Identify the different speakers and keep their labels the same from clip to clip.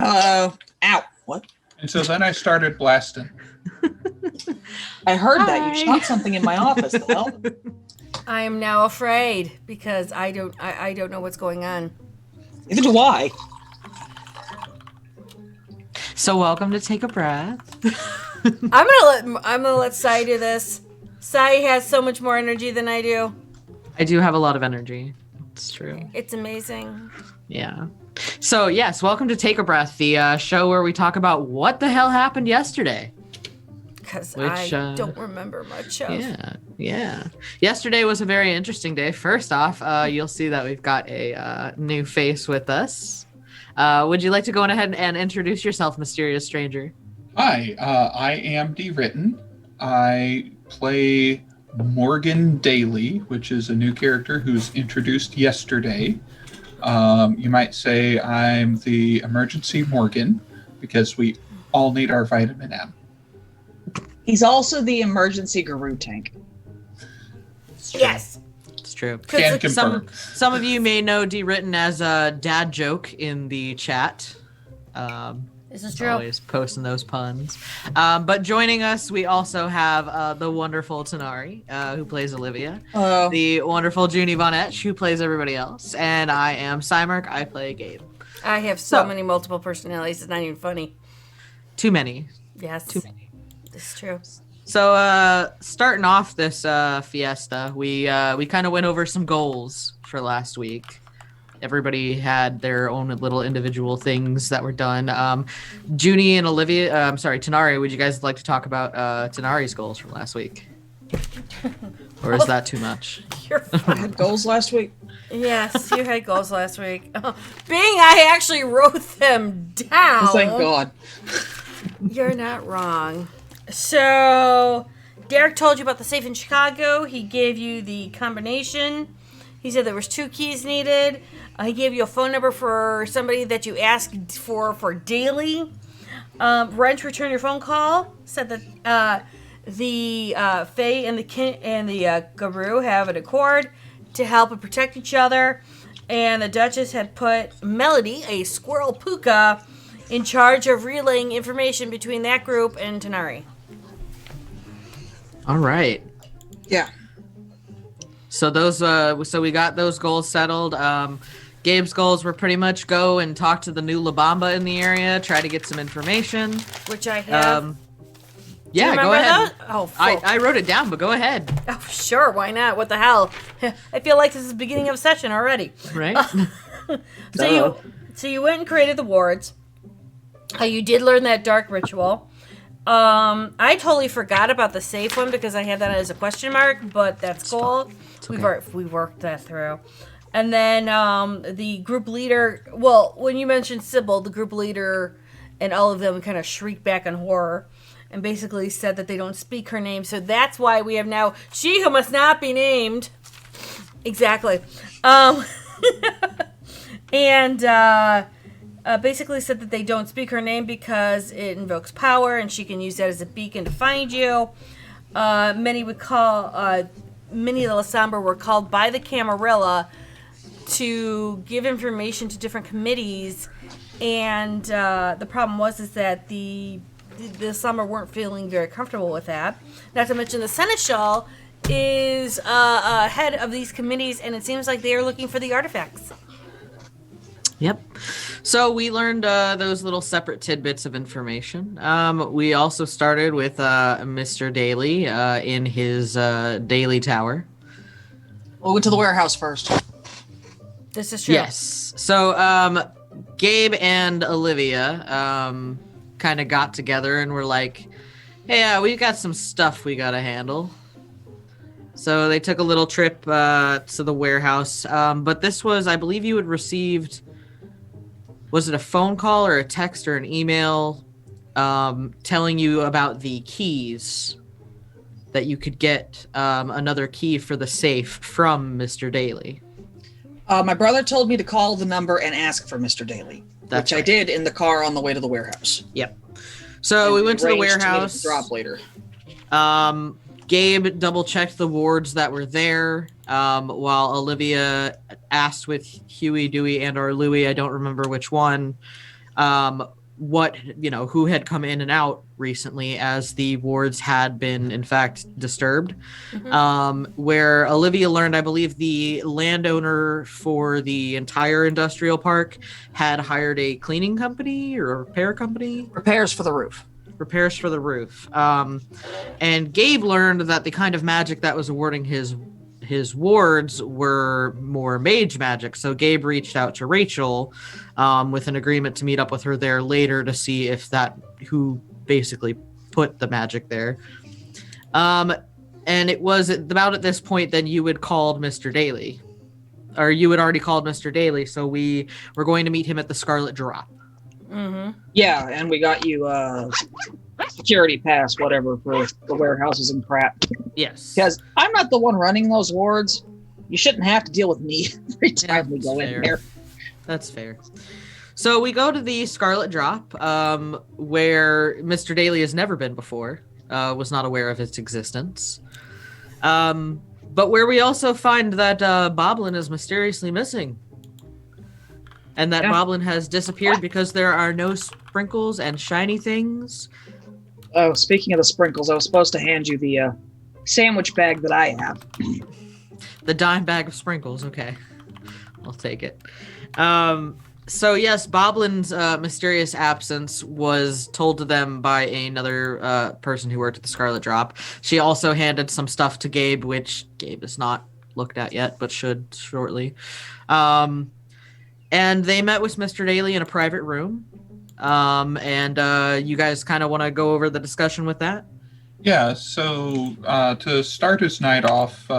Speaker 1: Ow. What?
Speaker 2: And so then I started blasting.
Speaker 1: I heard that. You shot something in my office. Well,
Speaker 3: I am now afraid because I don't know what's going on.
Speaker 1: neither do I.
Speaker 4: So welcome to Take a Breath.
Speaker 3: I'm gonna let Sai do this. Sai has so much more energy than I do.
Speaker 4: I do have a lot of energy. It's true.
Speaker 3: It's amazing.
Speaker 4: Yeah. So yes, welcome to Take a Breath, the show where we talk about what the hell happened yesterday.
Speaker 3: Because I don't remember much of.
Speaker 4: Yeah. Yesterday was a very interesting day. First off, you'll see that we've got a new face with us. Would you like to go ahead and introduce yourself, mysterious stranger?
Speaker 2: Hi, I am D. Written. I play Morgan Daly, which is a new character who's introduced yesterday. You might say I'm the emergency Morgan because we all need our vitamin M.
Speaker 1: He's also the emergency guru tank.
Speaker 3: Yes.
Speaker 4: It's true.
Speaker 2: Can confirm.
Speaker 4: Some of you may know D. Written as a dad joke in the chat.
Speaker 3: This is true.
Speaker 4: Always posting those puns. But joining us, we also have the wonderful Tanari, who plays Olivia.
Speaker 1: Hello.
Speaker 4: The wonderful Junie Von Etch, who plays everybody else. And I am Cymark, I play Gabe.
Speaker 3: I have so many multiple personalities, it's not even funny.
Speaker 4: Too many.
Speaker 3: Yes.
Speaker 4: Too many.
Speaker 3: It's true.
Speaker 4: So starting off this fiesta, we kind of went over some goals for last week. Everybody had their own little individual things that were done. Junie and Olivia, Tanari, would you guys like to talk about Tanari's goals from last week? Or is that too much?
Speaker 1: I had goals last week.
Speaker 3: Yes, you had goals last week. Being I actually wrote them down.
Speaker 1: Thank God.
Speaker 3: You're not wrong. So, Derek told you about the safe in Chicago. He gave you the combination. He said there was 2 keys needed. He gave you a phone number for somebody that you asked for daily. Wrench returned your phone call. Said that the Fae and the Guru have an accord to help and protect each other. And the Duchess had put Melody, a squirrel puka, in charge of relaying information between that group and Tanari.
Speaker 4: All right.
Speaker 1: Yeah.
Speaker 4: So those, so we got those goals settled. Gabe's goals were pretty much go and talk to the new La Bamba in the area, try to get some information.
Speaker 3: Which I have.
Speaker 4: Yeah, go ahead.
Speaker 3: That? Oh,
Speaker 4: I wrote it down, but go ahead.
Speaker 3: Oh, sure, why not? What the hell? I feel like this is the beginning of a session already.
Speaker 4: Right?
Speaker 3: So you went and created the wards. You did learn that dark ritual. I totally forgot about the safe one because I had that as a question mark, but that's cool.
Speaker 4: Okay.
Speaker 3: We worked that through. And then the group leader, well, when you mentioned Sybil, the group leader and all of them kind of shrieked back in horror and basically said that they don't speak her name. So that's why we have now she who must not be named. Exactly. And basically said that they don't speak her name because it invokes power and she can use that as a beacon to find you. Many of the Lasombra were called by the Camarilla to give information to different committees, and the problem was that the Lasombra weren't feeling very comfortable with that. Not to mention the Seneschal is head of these committees, and it seems like they are looking for the artifacts.
Speaker 4: Yep. So we learned those little separate tidbits of information. We also started with Mr. Daly in his Daily Tower.
Speaker 1: We went to the warehouse first.
Speaker 3: This is true.
Speaker 4: Yes. So Gabe and Olivia kind of got together and were like, hey, we got some stuff we got to handle. So they took a little trip to the warehouse. But this was, I believe you had received... Was it a phone call or a text or an email telling you about the keys that you could get another key for the safe from Mr. Daly?
Speaker 1: My brother told me to call the number and ask for Mr. Daly,
Speaker 4: That's
Speaker 1: which
Speaker 4: right.
Speaker 1: I did in the car on the way to the warehouse.
Speaker 4: Yep. So
Speaker 1: And
Speaker 4: we went to the
Speaker 1: arranged to meet at
Speaker 4: warehouse.
Speaker 1: the drop later.
Speaker 4: Gabe double-checked the wards that were there, while Olivia asked with Huey, Dewey, and or Louie, I don't remember which one, who had come in and out recently, as the wards had been in fact disturbed. Where Olivia learned, I believe, the landowner for the entire industrial park had hired a cleaning company or a repair company.
Speaker 1: Repairs for the roof.
Speaker 4: Repairs for the roof. And Gabe learned that the kind of magic that was awarding his wards were more mage magic. So Gabe reached out to Rachel with an agreement to meet up with her there later to see if who basically put the magic there. And it was about at this point then you had called Mr. Daly. Or you had already called Mr. Daly, so we were going to meet him at the Scarlet Drop.
Speaker 5: Yeah, and we got you security pass, whatever, for the warehouses and crap.
Speaker 4: Yes.
Speaker 5: Because I'm not the one running those wards. You shouldn't have to deal with me every time we go
Speaker 4: fair.
Speaker 5: in there.
Speaker 4: That's fair. So we go to the Scarlet Drop, where Mr. Daly has never been before, was not aware of its existence. But where we also find that Boblin is mysteriously missing. And that Boblin has disappeared because there are no sprinkles and shiny things.
Speaker 5: Oh, speaking of the sprinkles, I was supposed to hand you the sandwich bag that I have.
Speaker 4: The dime bag of sprinkles. Okay. I'll take it. So yes, Boblin's mysterious absence was told to them by another person who worked at the Scarlet Drop. She also handed some stuff to Gabe, which Gabe has not looked at yet, but should shortly. And they met with Mr. Daly in a private room. And you guys kind of want to go over the discussion with that?
Speaker 2: Yeah, so to start his night off,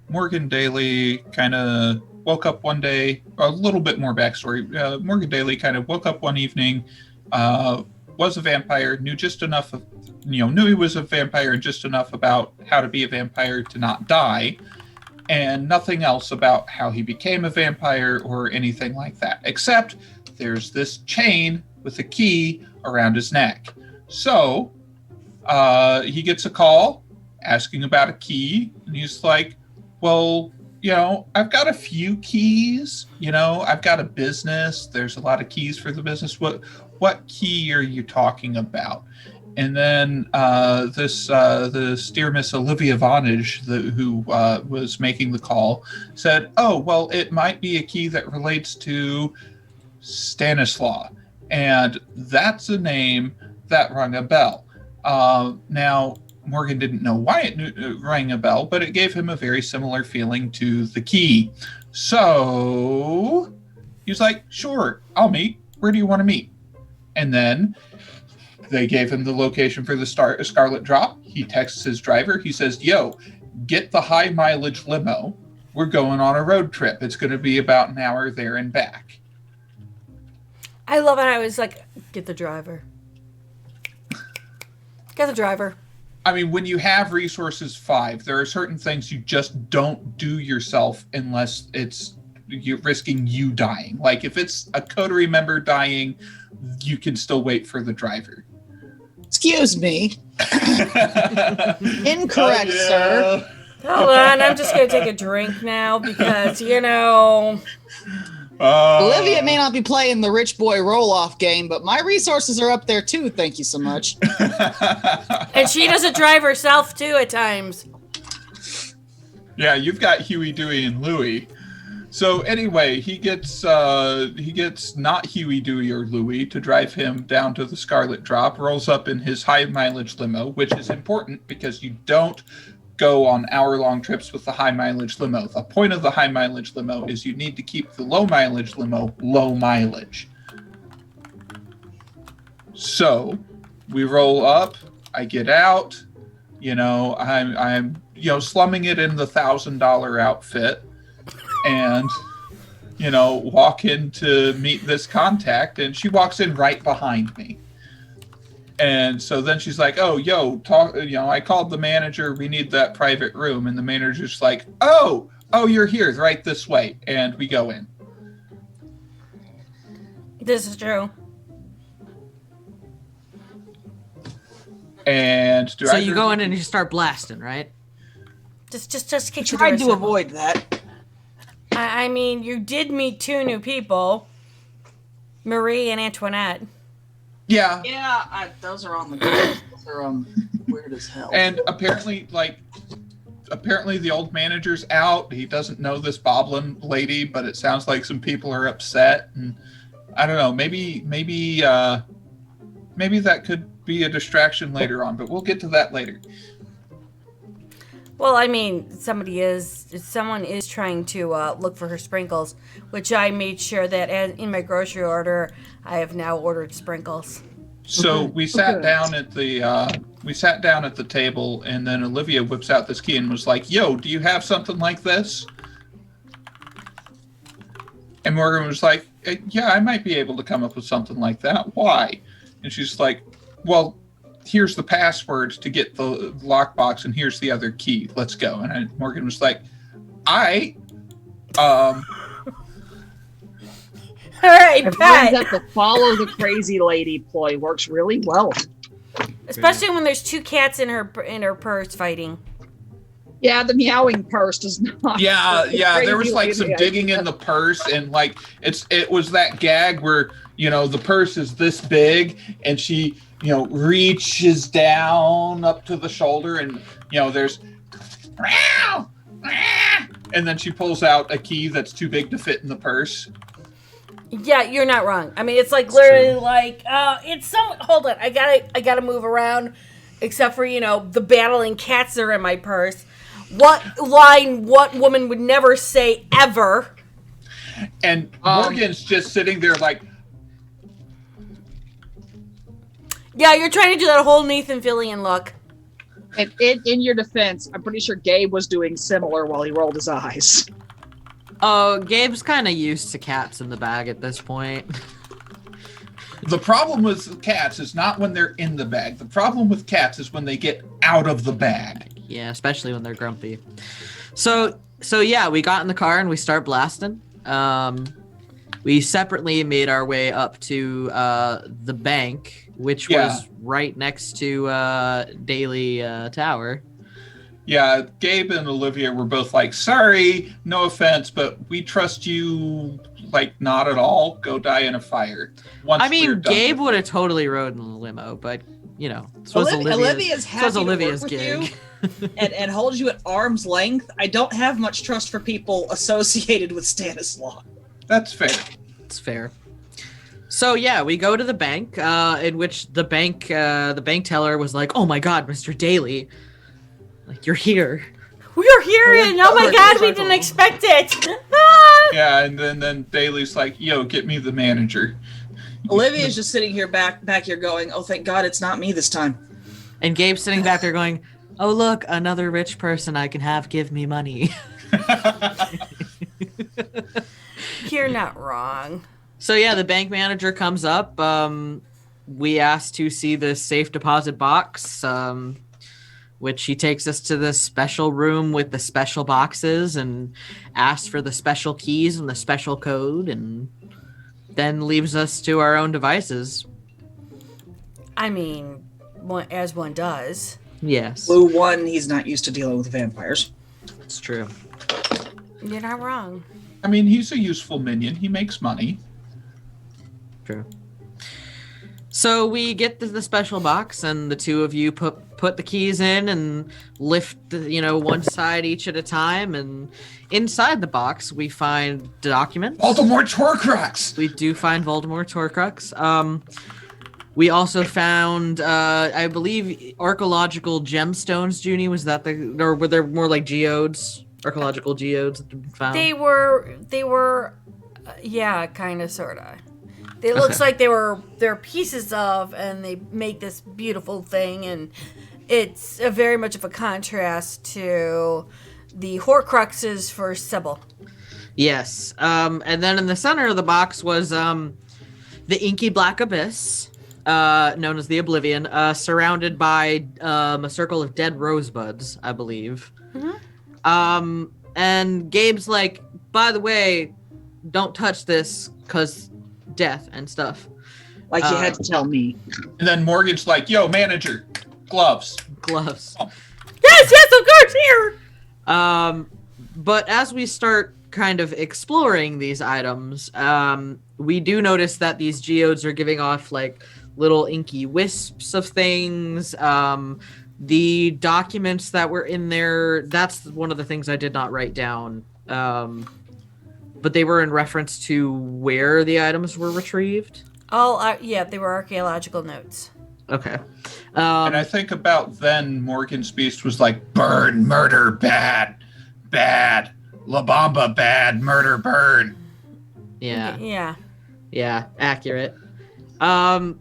Speaker 2: Morgan Daly kind of woke up one day, a little bit more backstory. Morgan Daly kind of woke up one evening, was a vampire, knew just enough of, knew he was a vampire and just enough about how to be a vampire to not die, and nothing else about how he became a vampire or anything like that, except there's this chain with a key around his neck. So he gets a call asking about a key, and he's like, well, I've got a few keys, I've got a business. There's a lot of keys for the business. What key are you talking about? And then the dear Miss Olivia Vonage, who was making the call, said, oh, well, it might be a key that relates to Stanislaw. And that's a name that rang a bell. Now, Morgan didn't know why it rang a bell, but it gave him a very similar feeling to the key. So he was like, sure, I'll meet. Where do you want to meet? And then they gave him the location for the Scarlet Drop. He texts his driver. He says, yo, get the high mileage limo. We're going on a road trip. It's going to be about an hour there and back.
Speaker 3: I love it. I was like, get the driver. Get the driver.
Speaker 2: I mean, when you have resources 5, there are certain things you just don't do yourself unless you're risking you dying. Like if it's a coterie member dying, you can still wait for the driver.
Speaker 6: Excuse me. Incorrect, sir.
Speaker 3: Hold on, I'm just going to take a drink now because,
Speaker 6: Olivia may not be playing the rich boy roll-off game, but my resources are up there too, thank you so much.
Speaker 3: And she doesn't drive herself too at times.
Speaker 2: Yeah, you've got Huey, Dewey, and Louie. So anyway, he gets not Huey, Dewey, or Louie to drive him down to the Scarlet Drop, rolls up in his high mileage limo, which is important because you don't go on hour-long trips with the high mileage limo. The point of the high mileage limo is you need to keep the low mileage limo low mileage. So we roll up, I get out, I'm slumming it in the $1,000 outfit and walk in to meet this contact, and she walks in right behind me. And so then she's like, oh, I called the manager. We need that private room. And the manager's like, oh, you're here, right this way. And we go in.
Speaker 3: This is true.
Speaker 2: And
Speaker 4: so you go in and you start blasting, right?
Speaker 3: Just kick the
Speaker 6: Tried
Speaker 3: door
Speaker 6: to avoid that.
Speaker 3: I mean, you did meet 2 new people. Marie and Antoinette.
Speaker 2: Yeah.
Speaker 6: Yeah, those are on the those are weird as hell.
Speaker 2: And apparently the old manager's out. He doesn't know this Boblin lady, but it sounds like some people are upset. And I don't know, maybe that could be a distraction later on, but we'll get to that later.
Speaker 3: Well, I mean, someone is trying to look for her sprinkles, which I made sure that in my grocery order, I have now ordered sprinkles.
Speaker 2: So we sat down at the table, and then Olivia whips out this key and was like, "Yo, do you have something like this?" And Morgan was like, "Yeah, I might be able to come up with something like that. Why?" And she's like, "Well, here's the password to get the lockbox, and here's the other key. Let's go." And Morgan was like,
Speaker 3: All right,
Speaker 5: I find
Speaker 3: Pat.
Speaker 5: that the follow the crazy lady ploy works really well.
Speaker 3: Especially when there's two cats in her purse fighting.
Speaker 5: Yeah, the meowing purse does not.
Speaker 2: Yeah, there was
Speaker 5: Crazy
Speaker 2: like some
Speaker 5: lady
Speaker 2: digging
Speaker 5: idea.
Speaker 2: in the purse, and like it was that gag where, you know, the purse is this big and she, you know, reaches down up to the shoulder, and, you know, there's and then she pulls out a key that's too big to fit in the purse.
Speaker 3: Yeah, you're not wrong. I mean, it's like literally like it's some. Hold on, I gotta move around, except for, you know, the battling cats that are in my purse. What woman would never say ever?
Speaker 2: And Morgan's just sitting there like,
Speaker 3: Yeah, you're trying to do that whole Nathan Fillion look.
Speaker 5: And in your defense, I'm pretty sure Gabe was doing similar while he rolled his eyes.
Speaker 4: Oh, Gabe's kind of used to cats in the bag at this point.
Speaker 2: the problem with cats is not when they're in the bag. The problem with cats is when they get out of the bag.
Speaker 4: Yeah, especially when they're grumpy. So yeah, we got in the car and we start blasting. We separately made our way up to the bank, which was right next to Daily Tower.
Speaker 2: Yeah, Gabe and Olivia were both like, "Sorry, no offense, but we trust you, like, not at all. Go die in a fire."
Speaker 4: I mean, Gabe would have totally rode in the limo, but, you know, this was
Speaker 6: Olivia's happy to
Speaker 4: Olivia's
Speaker 6: work with
Speaker 4: gig.
Speaker 6: you and holds you at arm's length. I don't have much trust for people associated with Stanislaw.
Speaker 2: That's fair.
Speaker 4: It's fair. So yeah, we go to the bank, in which the bank teller was like, "Oh my God, Mr. Daly, like, you're here."
Speaker 3: We're here, and oh my God, we didn't expect it.
Speaker 2: Yeah, and then Daly's like, "Yo, get me the manager."
Speaker 6: Olivia's just sitting here back here going, "Oh, thank God it's not me this time."
Speaker 4: And Gabe's sitting back there going, "Oh look, another rich person I can have give me money."
Speaker 3: You're not wrong.
Speaker 4: So yeah, the bank manager comes up. We asked to see the safe deposit box, which he takes us to the special room with the special boxes and asks for the special keys and the special code, and then leaves us to our own devices.
Speaker 3: I mean, as one does.
Speaker 4: Yes,
Speaker 6: Blue one, he's not used to dealing with vampires.
Speaker 4: it's true.
Speaker 3: You're not wrong.
Speaker 2: I mean, he's a useful minion. He makes money.
Speaker 4: True. So we get to the special box, and the two of you put the keys in and lift, one side each at a time. And inside the box, we find documents.
Speaker 2: Voldemort Horcrux!
Speaker 4: We do find Voldemort Horcrux. We also found, I believe, archaeological gemstones. Junie, was that or were there more like geodes? Archaeological geodes that we found?
Speaker 3: They were, yeah, kind of, sort of. It looks like they're pieces of, and they make this beautiful thing, and it's very much of a contrast to the Horcruxes for Sybil.
Speaker 4: Yes. And then in the center of the box was the inky black abyss, known as the Oblivion, surrounded by a circle of dead rosebuds, I believe.
Speaker 3: Mm-hmm.
Speaker 4: And Gabe's like, by the way, don't touch this, because death and stuff.
Speaker 5: Like you had to tell me.
Speaker 2: And then Morgan's like, "Yo, manager, gloves."
Speaker 4: Gloves.
Speaker 3: Yes, of course, here!
Speaker 4: But as we start kind of exploring these items, we do notice that these geodes are giving off like little inky wisps of things. The documents that were in there, that's one of the things I did not write down. But they were in reference to where the items were retrieved.
Speaker 3: Yeah, they were archaeological notes.
Speaker 4: Okay.
Speaker 2: And I think about then Morgan's Beast was like, burn, murder, bad, bad, La Bamba, bad, murder, burn.
Speaker 4: Yeah.
Speaker 3: Yeah.
Speaker 4: Accurate.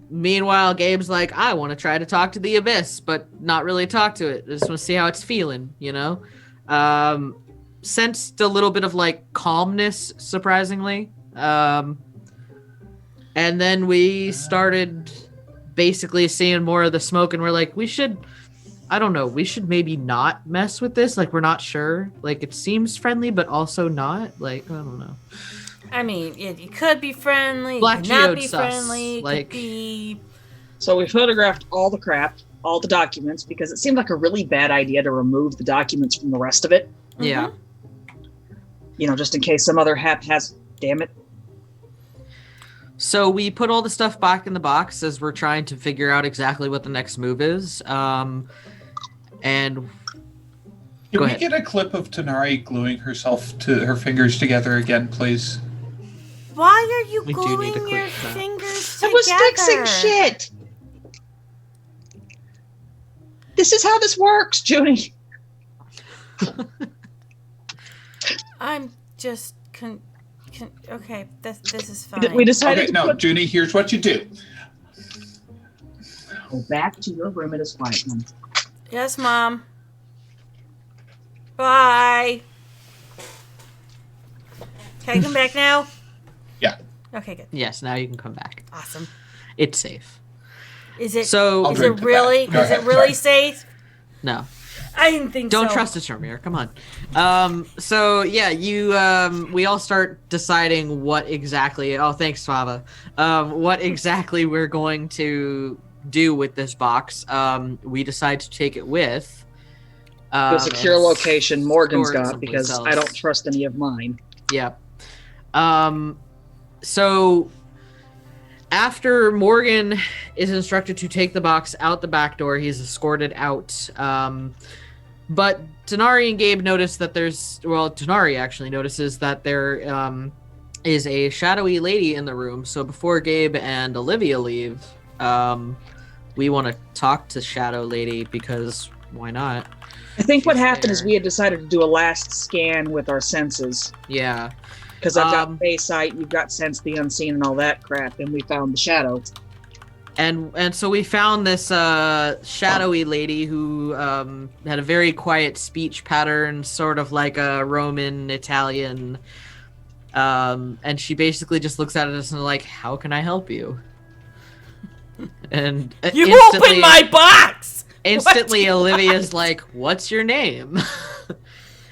Speaker 4: Meanwhile, Gabe's like, I want to try to talk to the Abyss, but not really talk to it. I just want to see how it's feeling, you know? Sensed a little bit of like calmness, surprisingly. And then we started basically seeing more of the smoke, and we're like, we should maybe not mess with this. Like, we're not sure. Like, it seems friendly, but also not. Like, I don't know.
Speaker 3: I mean, it could be friendly,
Speaker 4: Black
Speaker 3: it could not
Speaker 4: geode
Speaker 3: be
Speaker 4: sus,
Speaker 3: friendly, it
Speaker 4: like-
Speaker 3: could be...
Speaker 5: So we photographed all the crap, all the documents, because it seemed like a really bad idea to remove the documents from the rest of it.
Speaker 4: Yeah.
Speaker 5: You know, just in case some other hap has. Damn it.
Speaker 4: So we put all the stuff back in the box as we're trying to figure out exactly what the next move is. And
Speaker 2: Can
Speaker 4: Go
Speaker 2: we
Speaker 4: ahead.
Speaker 2: get a clip of Tanari gluing herself to her fingers together again, please?
Speaker 3: Why are you
Speaker 4: We do need to
Speaker 3: gluing
Speaker 4: clip
Speaker 3: your
Speaker 4: that.
Speaker 3: fingers
Speaker 5: I
Speaker 3: together?
Speaker 5: was fixing shit! This is how this works, Junie.
Speaker 3: I'm just okay. This is fine.
Speaker 5: We decided
Speaker 2: Okay,
Speaker 5: to
Speaker 2: no,
Speaker 5: put...
Speaker 2: Junie, here's what you do.
Speaker 5: Go back to your room. It is quiet.
Speaker 3: Yes, Mom. Bye. Can I come back now?
Speaker 2: Yeah.
Speaker 3: Okay, good.
Speaker 4: yes, now you can come back.
Speaker 3: Awesome.
Speaker 4: It's safe.
Speaker 3: Is it?
Speaker 4: So
Speaker 2: I'll
Speaker 3: is
Speaker 2: drink
Speaker 3: it
Speaker 2: to
Speaker 3: really?
Speaker 2: that. Go
Speaker 3: Is
Speaker 2: ahead,
Speaker 3: it really
Speaker 2: sorry.
Speaker 3: safe?
Speaker 4: no.
Speaker 3: I didn't think so.
Speaker 4: Don't trust us, Sharmir. Come on. So yeah, we all start deciding what exactly. Oh, thanks, Fava. What exactly we're going to do with this box. We decide to take it with.
Speaker 5: The secure
Speaker 4: and
Speaker 5: location Morgan's
Speaker 4: store it
Speaker 5: got, because
Speaker 4: someplace
Speaker 5: I don't
Speaker 4: else.
Speaker 5: trust any of mine.
Speaker 4: Yeah. So after Morgan is instructed to take the box out the back door, he's escorted out. But Tanari and Gabe notice that Tanari actually notices that there is a shadowy lady in the room. So before Gabe and Olivia leave, we want to talk to Shadow Lady because why not?
Speaker 5: I think what
Speaker 4: She's
Speaker 5: happened
Speaker 4: there.
Speaker 5: is we had decided to do a last scan with our senses.
Speaker 4: Yeah.
Speaker 5: Because I've got
Speaker 4: Um,
Speaker 5: Baysight, you've got Sense the Unseen and all that crap, and we found the shadow.
Speaker 4: And so we found this shadowy lady who had a very quiet speech pattern, sort of like a Roman Italian. And she basically just looks at us and like, "How can I help you?" And
Speaker 3: You
Speaker 4: instantly-
Speaker 3: opened my box.
Speaker 4: Instantly, Olivia's like, "What's your name?"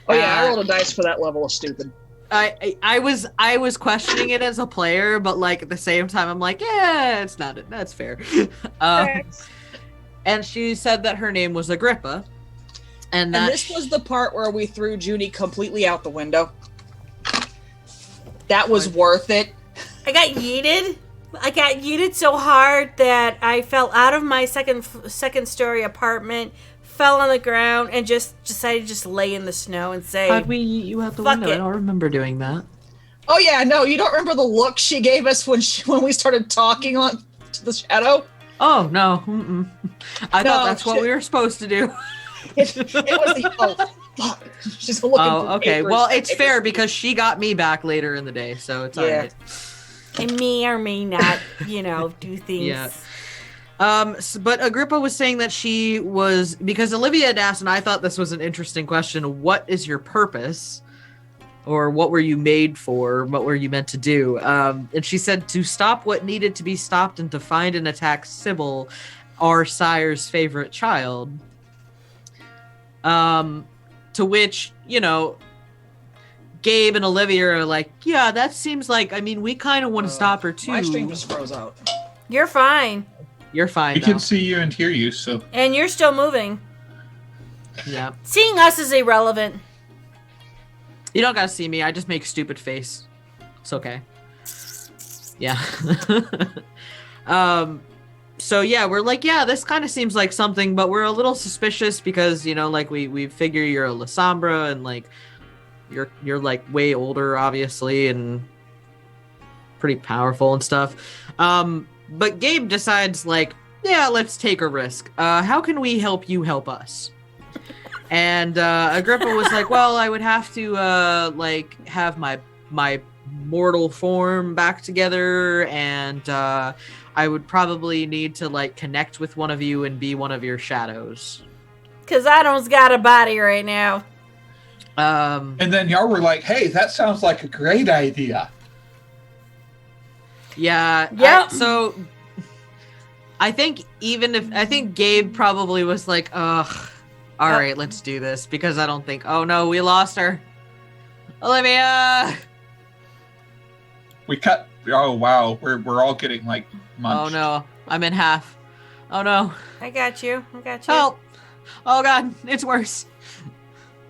Speaker 5: Oh yeah, I
Speaker 4: Uh,
Speaker 5: rolled a dice for that level of stupid.
Speaker 4: I was questioning it as a player, but like at the same time, I'm like, yeah, it's not. That's fair. And she said that her name was Agrippa, and that
Speaker 6: And this was the part where we threw Junie completely out the window. That was worth it.
Speaker 3: I got yeeted. I got yeeted so hard that I fell out of my second story apartment, fell on the ground, and just decided to just lay in the snow and say,
Speaker 4: How'd we eat you out the
Speaker 3: Fuck
Speaker 4: window?
Speaker 3: it.
Speaker 4: I don't remember doing that.
Speaker 6: Oh yeah, no, you don't remember the look she gave us when we started talking on to the shadow?
Speaker 4: Oh no, mm-mm. I
Speaker 6: No,
Speaker 4: thought that's what
Speaker 6: shit.
Speaker 4: we were supposed to do.
Speaker 6: It was the oh fuck. She's looking
Speaker 4: Oh,
Speaker 6: for
Speaker 4: okay.
Speaker 6: papers.
Speaker 4: Well, it's
Speaker 6: Papers.
Speaker 4: fair because she got me back later in the day, so it's
Speaker 6: Yeah.
Speaker 4: alright.
Speaker 3: I may or may not, do things.
Speaker 4: Yeah. But Agrippa was saying that she was, because Olivia had asked, and I thought this was an interesting question, what is your purpose? Or what were you made for? What were you meant to do? And she said to stop what needed to be stopped and to find and attack Sybil, our sire's favorite child. To which, Gabe and Olivia are like, yeah, that seems like, we kind of want to stop her too.
Speaker 6: My stream just froze out.
Speaker 3: You're fine.
Speaker 4: You're fine
Speaker 2: We
Speaker 4: now.
Speaker 2: can see you and hear you, so
Speaker 3: And you're still moving.
Speaker 4: Yeah.
Speaker 3: Seeing us is irrelevant.
Speaker 4: You don't gotta see me. I just make stupid face. It's okay. Yeah. So yeah, we're like, yeah, this kind of seems like something, but we're a little suspicious because, you know, like we figure you're a Lasombra and like you're like way older, obviously, and pretty powerful and stuff. But Gabe decides like, yeah, let's take a risk. How can we help you help us? And Agrippa was like, well, I would have to like have my mortal form back together, and I would probably need to like connect with one of you and be one of your shadows.
Speaker 3: Cause I don't got a body right now.
Speaker 2: And then y'all were like, hey, that sounds like a great idea.
Speaker 4: Yeah.
Speaker 3: Yep.
Speaker 4: So I think Gabe probably was like, ugh, all right, let's do this, because I don't think, oh no, we lost her. Olivia!
Speaker 2: We cut. Oh wow, we're all getting like munched.
Speaker 4: Oh no, I'm in half. Oh no.
Speaker 3: I got you.
Speaker 4: Help! Oh god, it's worse.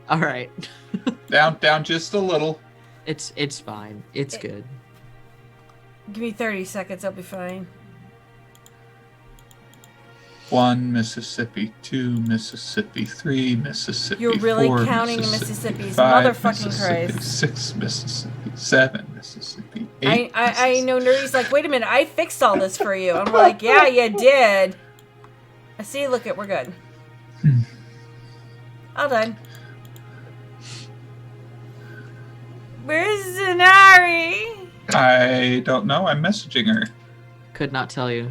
Speaker 4: All right.
Speaker 2: Down just a little.
Speaker 4: It's fine. It's good.
Speaker 3: Give me 30 seconds. I'll be fine.
Speaker 2: 1 Mississippi, 2 Mississippi, 3 Mississippi.
Speaker 3: You're really
Speaker 2: 4
Speaker 3: counting
Speaker 2: Mississippi,
Speaker 3: Mississippis.
Speaker 2: 5
Speaker 3: Motherfucking
Speaker 2: Mississippi,
Speaker 3: Christ.
Speaker 2: 6 Mississippi, 7 Mississippi, 8
Speaker 3: I know Nerdy's like, wait a minute, I fixed all this for you. I'm like, yeah, you did. I see, look it, we're good. All done. Where's Zanari?
Speaker 2: I don't know. I'm messaging her.
Speaker 4: Could not tell you.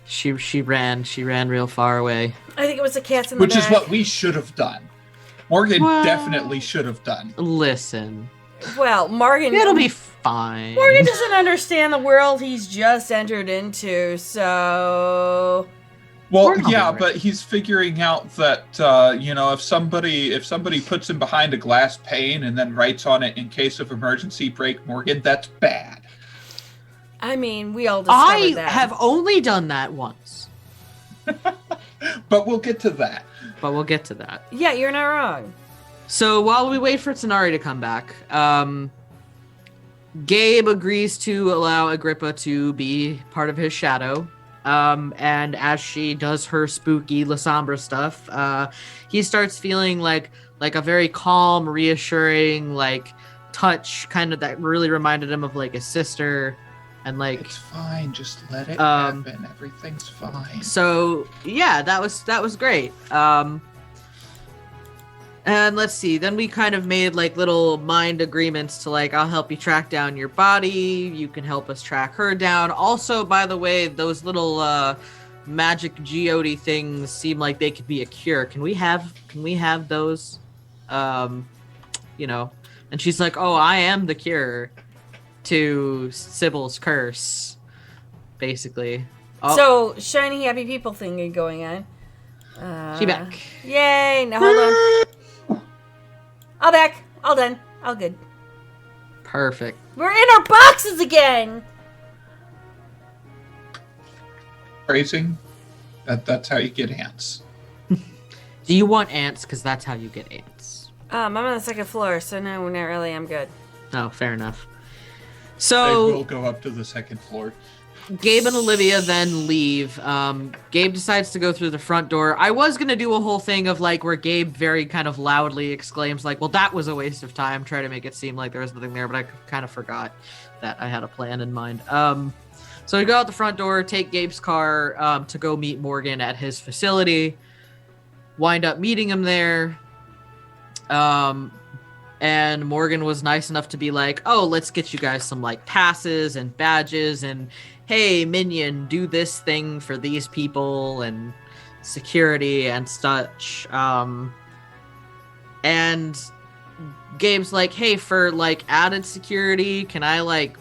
Speaker 4: She ran real far away.
Speaker 3: I think it was the cats in the
Speaker 2: Which
Speaker 3: back.
Speaker 2: is what we should have done. Morgan
Speaker 4: Well-
Speaker 2: definitely should have done.
Speaker 4: Listen,
Speaker 3: Well, Morgan.
Speaker 4: it'll be fine.
Speaker 3: Morgan doesn't understand the world he's just entered into, so.
Speaker 2: Well,
Speaker 4: We're not
Speaker 2: yeah,
Speaker 4: being
Speaker 2: but he's figuring out that if somebody puts him behind a glass pane and then writes on it in case of emergency, break Morgan, that's bad.
Speaker 3: I mean, we all discovered
Speaker 4: I
Speaker 3: that.
Speaker 4: have only done that once,
Speaker 2: But we'll get to that.
Speaker 4: but we'll get to that.
Speaker 3: Yeah, you're not wrong.
Speaker 4: So while we wait for Tsunari to come back, Gabe agrees to allow Agrippa to be part of his shadow. And as she does her spooky Lasombra stuff, he starts feeling like a very calm, reassuring, like touch, kind of that really reminded him of like his sister, and like.
Speaker 2: It's fine. Just let it
Speaker 4: Um,
Speaker 2: happen. Everything's fine.
Speaker 4: So yeah, that was great. And let's see, then we kind of made like little mind agreements to like, I'll help you track down your body, you can help us track her down. Also, by the way, those little magic geode things seem like they could be a cure. Can we have those? And she's like, oh, I am the cure to Sybil's curse, basically. Oh,
Speaker 3: So, shiny happy people thing going on.
Speaker 4: she back.
Speaker 3: Yay! Now hold on. All back. All done. All good.
Speaker 4: Perfect.
Speaker 3: We're in our boxes again!
Speaker 2: Phrasing. That's how you get ants.
Speaker 4: Do you want ants? Because that's how you get ants.
Speaker 3: I'm on the second floor, so no, not really. I'm good.
Speaker 4: Oh, fair enough.
Speaker 2: They
Speaker 4: So
Speaker 2: will go up to the second floor.
Speaker 4: Gabe and Olivia then leave. Gabe decides to go through the front door. I was gonna do a whole thing of like where Gabe very kind of loudly exclaims like, well, that was a waste of time, try to make it seem like there was nothing there, but I kind of forgot that I had a plan in mind. So we go out the front door, take Gabe's car to go meet Morgan at his facility, wind up meeting him there. And Morgan was nice enough to be like, oh, let's get you guys some like passes and badges, and hey, minion, do this thing for these people and security and such. And Gabe's like, hey, for like added security, can I like,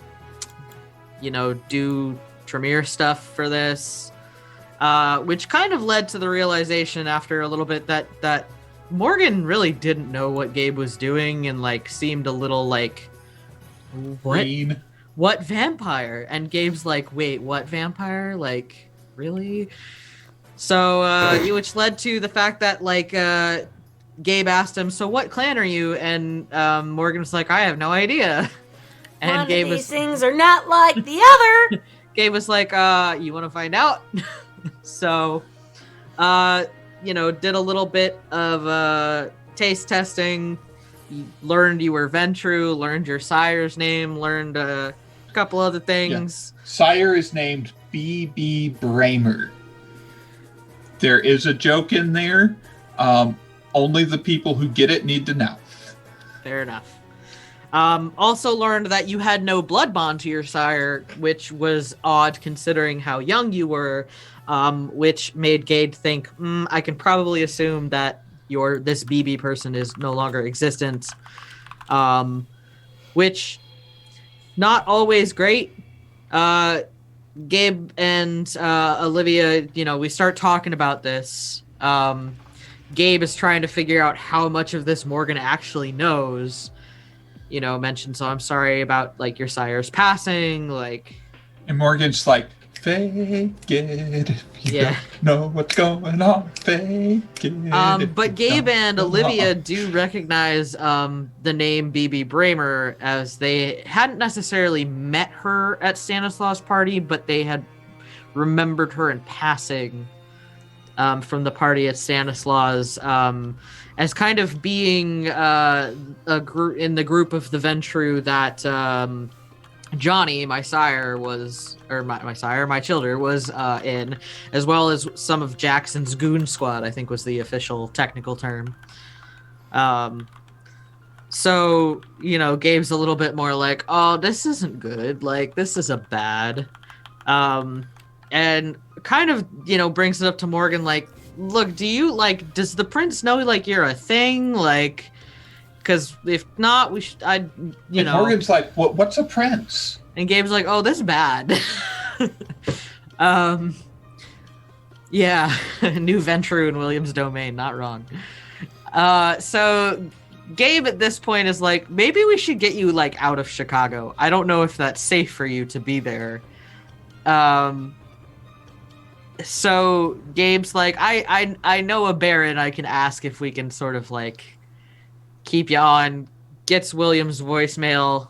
Speaker 4: do Tremere stuff for this? Which kind of led to the realization after a little bit that Morgan really didn't know what Gabe was doing and like seemed a little like,
Speaker 2: Green.
Speaker 4: what vampire? And Gabe's like, wait, what vampire? Like, really? So which led to the fact that like Gabe asked him, "So what clan are you?" And Morgan was like, "I have no idea." And
Speaker 3: One
Speaker 4: Gabe
Speaker 3: of these
Speaker 4: was
Speaker 3: things are not like the other.
Speaker 4: Gabe was like, "You want to find out?" So, did a little bit of taste testing. You learned you were Ventru, learned your sire's name, learned a couple other things.
Speaker 2: Sire is named B.B. Bramer. There is a joke in there. Only the people who get it need to know.
Speaker 4: Fair enough. Also learned that you had no blood bond to your sire, which was odd considering how young you were, which made Gabe think, I can probably assume that this BB person is no longer existent, which not always great. Gabe and Olivia, we start talking about this. Gabe is trying to figure out how much of this Morgan actually knows. Mentioned, so I'm sorry about like your sire's passing, like.
Speaker 2: And Morgan's like, fake it if you
Speaker 4: Yeah.
Speaker 2: don't know what's going on. Fake it.
Speaker 4: But Gabe and Olivia do recognize the name BB Bramer, as they hadn't necessarily met her at Stanislaus' party, but they had remembered her in passing from the party at Stanislaus, as kind of being a group in the group of the Ventru that Johnny, my sire, was, or my childer was in, as well as some of Jackson's goon squad, I think was the official technical term. So, Gabe's a little bit more like, oh, this isn't good. Like, this is a bad. And kind of, brings it up to Morgan, like, look, does the prince know, like, you're a thing? Like, because if not,
Speaker 2: And Morgan's like, what's a prince?
Speaker 4: And Gabe's like, oh, this is bad. Yeah, new Ventru in William's domain, not wrong. So Gabe at this point is like, maybe we should get you, like, out of Chicago. I don't know if that's safe for you to be there. So Gabe's like, I know a baron I can ask if we can sort of, like, keep you on. Gets William's voicemail.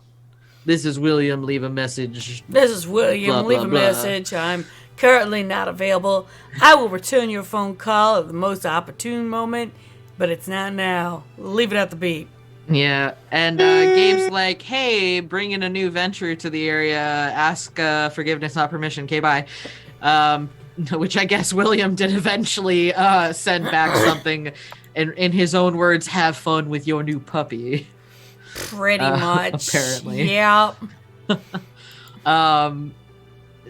Speaker 4: This is William, leave a message.
Speaker 3: This is William.
Speaker 4: Blah,
Speaker 3: Leave
Speaker 4: blah,
Speaker 3: a
Speaker 4: blah.
Speaker 3: message. I'm currently not available. I will return your phone call at the most opportune moment, but it's not now. Leave it at the beep.
Speaker 4: Yeah, and Gabe's like, hey, bring in a new venture to the area. Ask forgiveness, not permission. Okay, bye. Which I guess William did eventually send back something, in his own words, have fun with your new puppy.
Speaker 3: Pretty much.
Speaker 4: Apparently.
Speaker 3: Yep.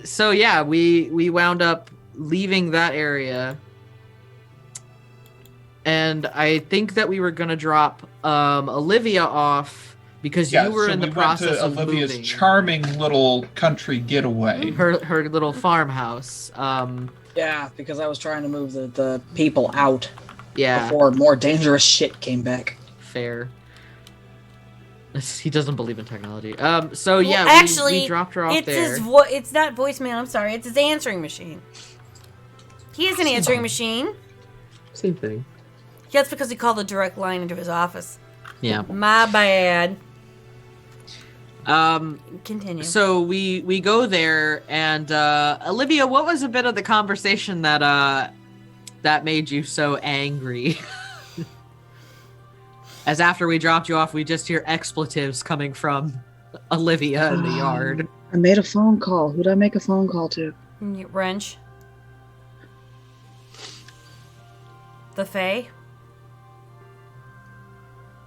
Speaker 4: So yeah, we wound up leaving that area, and I think that we were gonna drop Olivia off because you were in the process of
Speaker 2: Olivia's
Speaker 4: moving.
Speaker 2: charming little country getaway.
Speaker 4: Her little farmhouse.
Speaker 5: Yeah, because I was trying to move the people out
Speaker 4: Yeah,
Speaker 5: before more dangerous shit came back.
Speaker 4: fair. He doesn't believe in technology. So yeah,
Speaker 3: Well, actually,
Speaker 4: we dropped her off
Speaker 3: it's
Speaker 4: there.
Speaker 3: it's not voicemail. I'm sorry. It's his answering machine. He has an answering machine.
Speaker 4: Same thing.
Speaker 3: That's because he called the direct line into his office.
Speaker 4: Yeah.
Speaker 3: My bad. Continue.
Speaker 4: So we go there, and Olivia, what was a bit of the conversation that made you so angry? As after we dropped you off, we just hear expletives coming from Olivia in the yard.
Speaker 5: I made a phone call. Who'd I make a phone call to?
Speaker 3: Wrench. The Fae.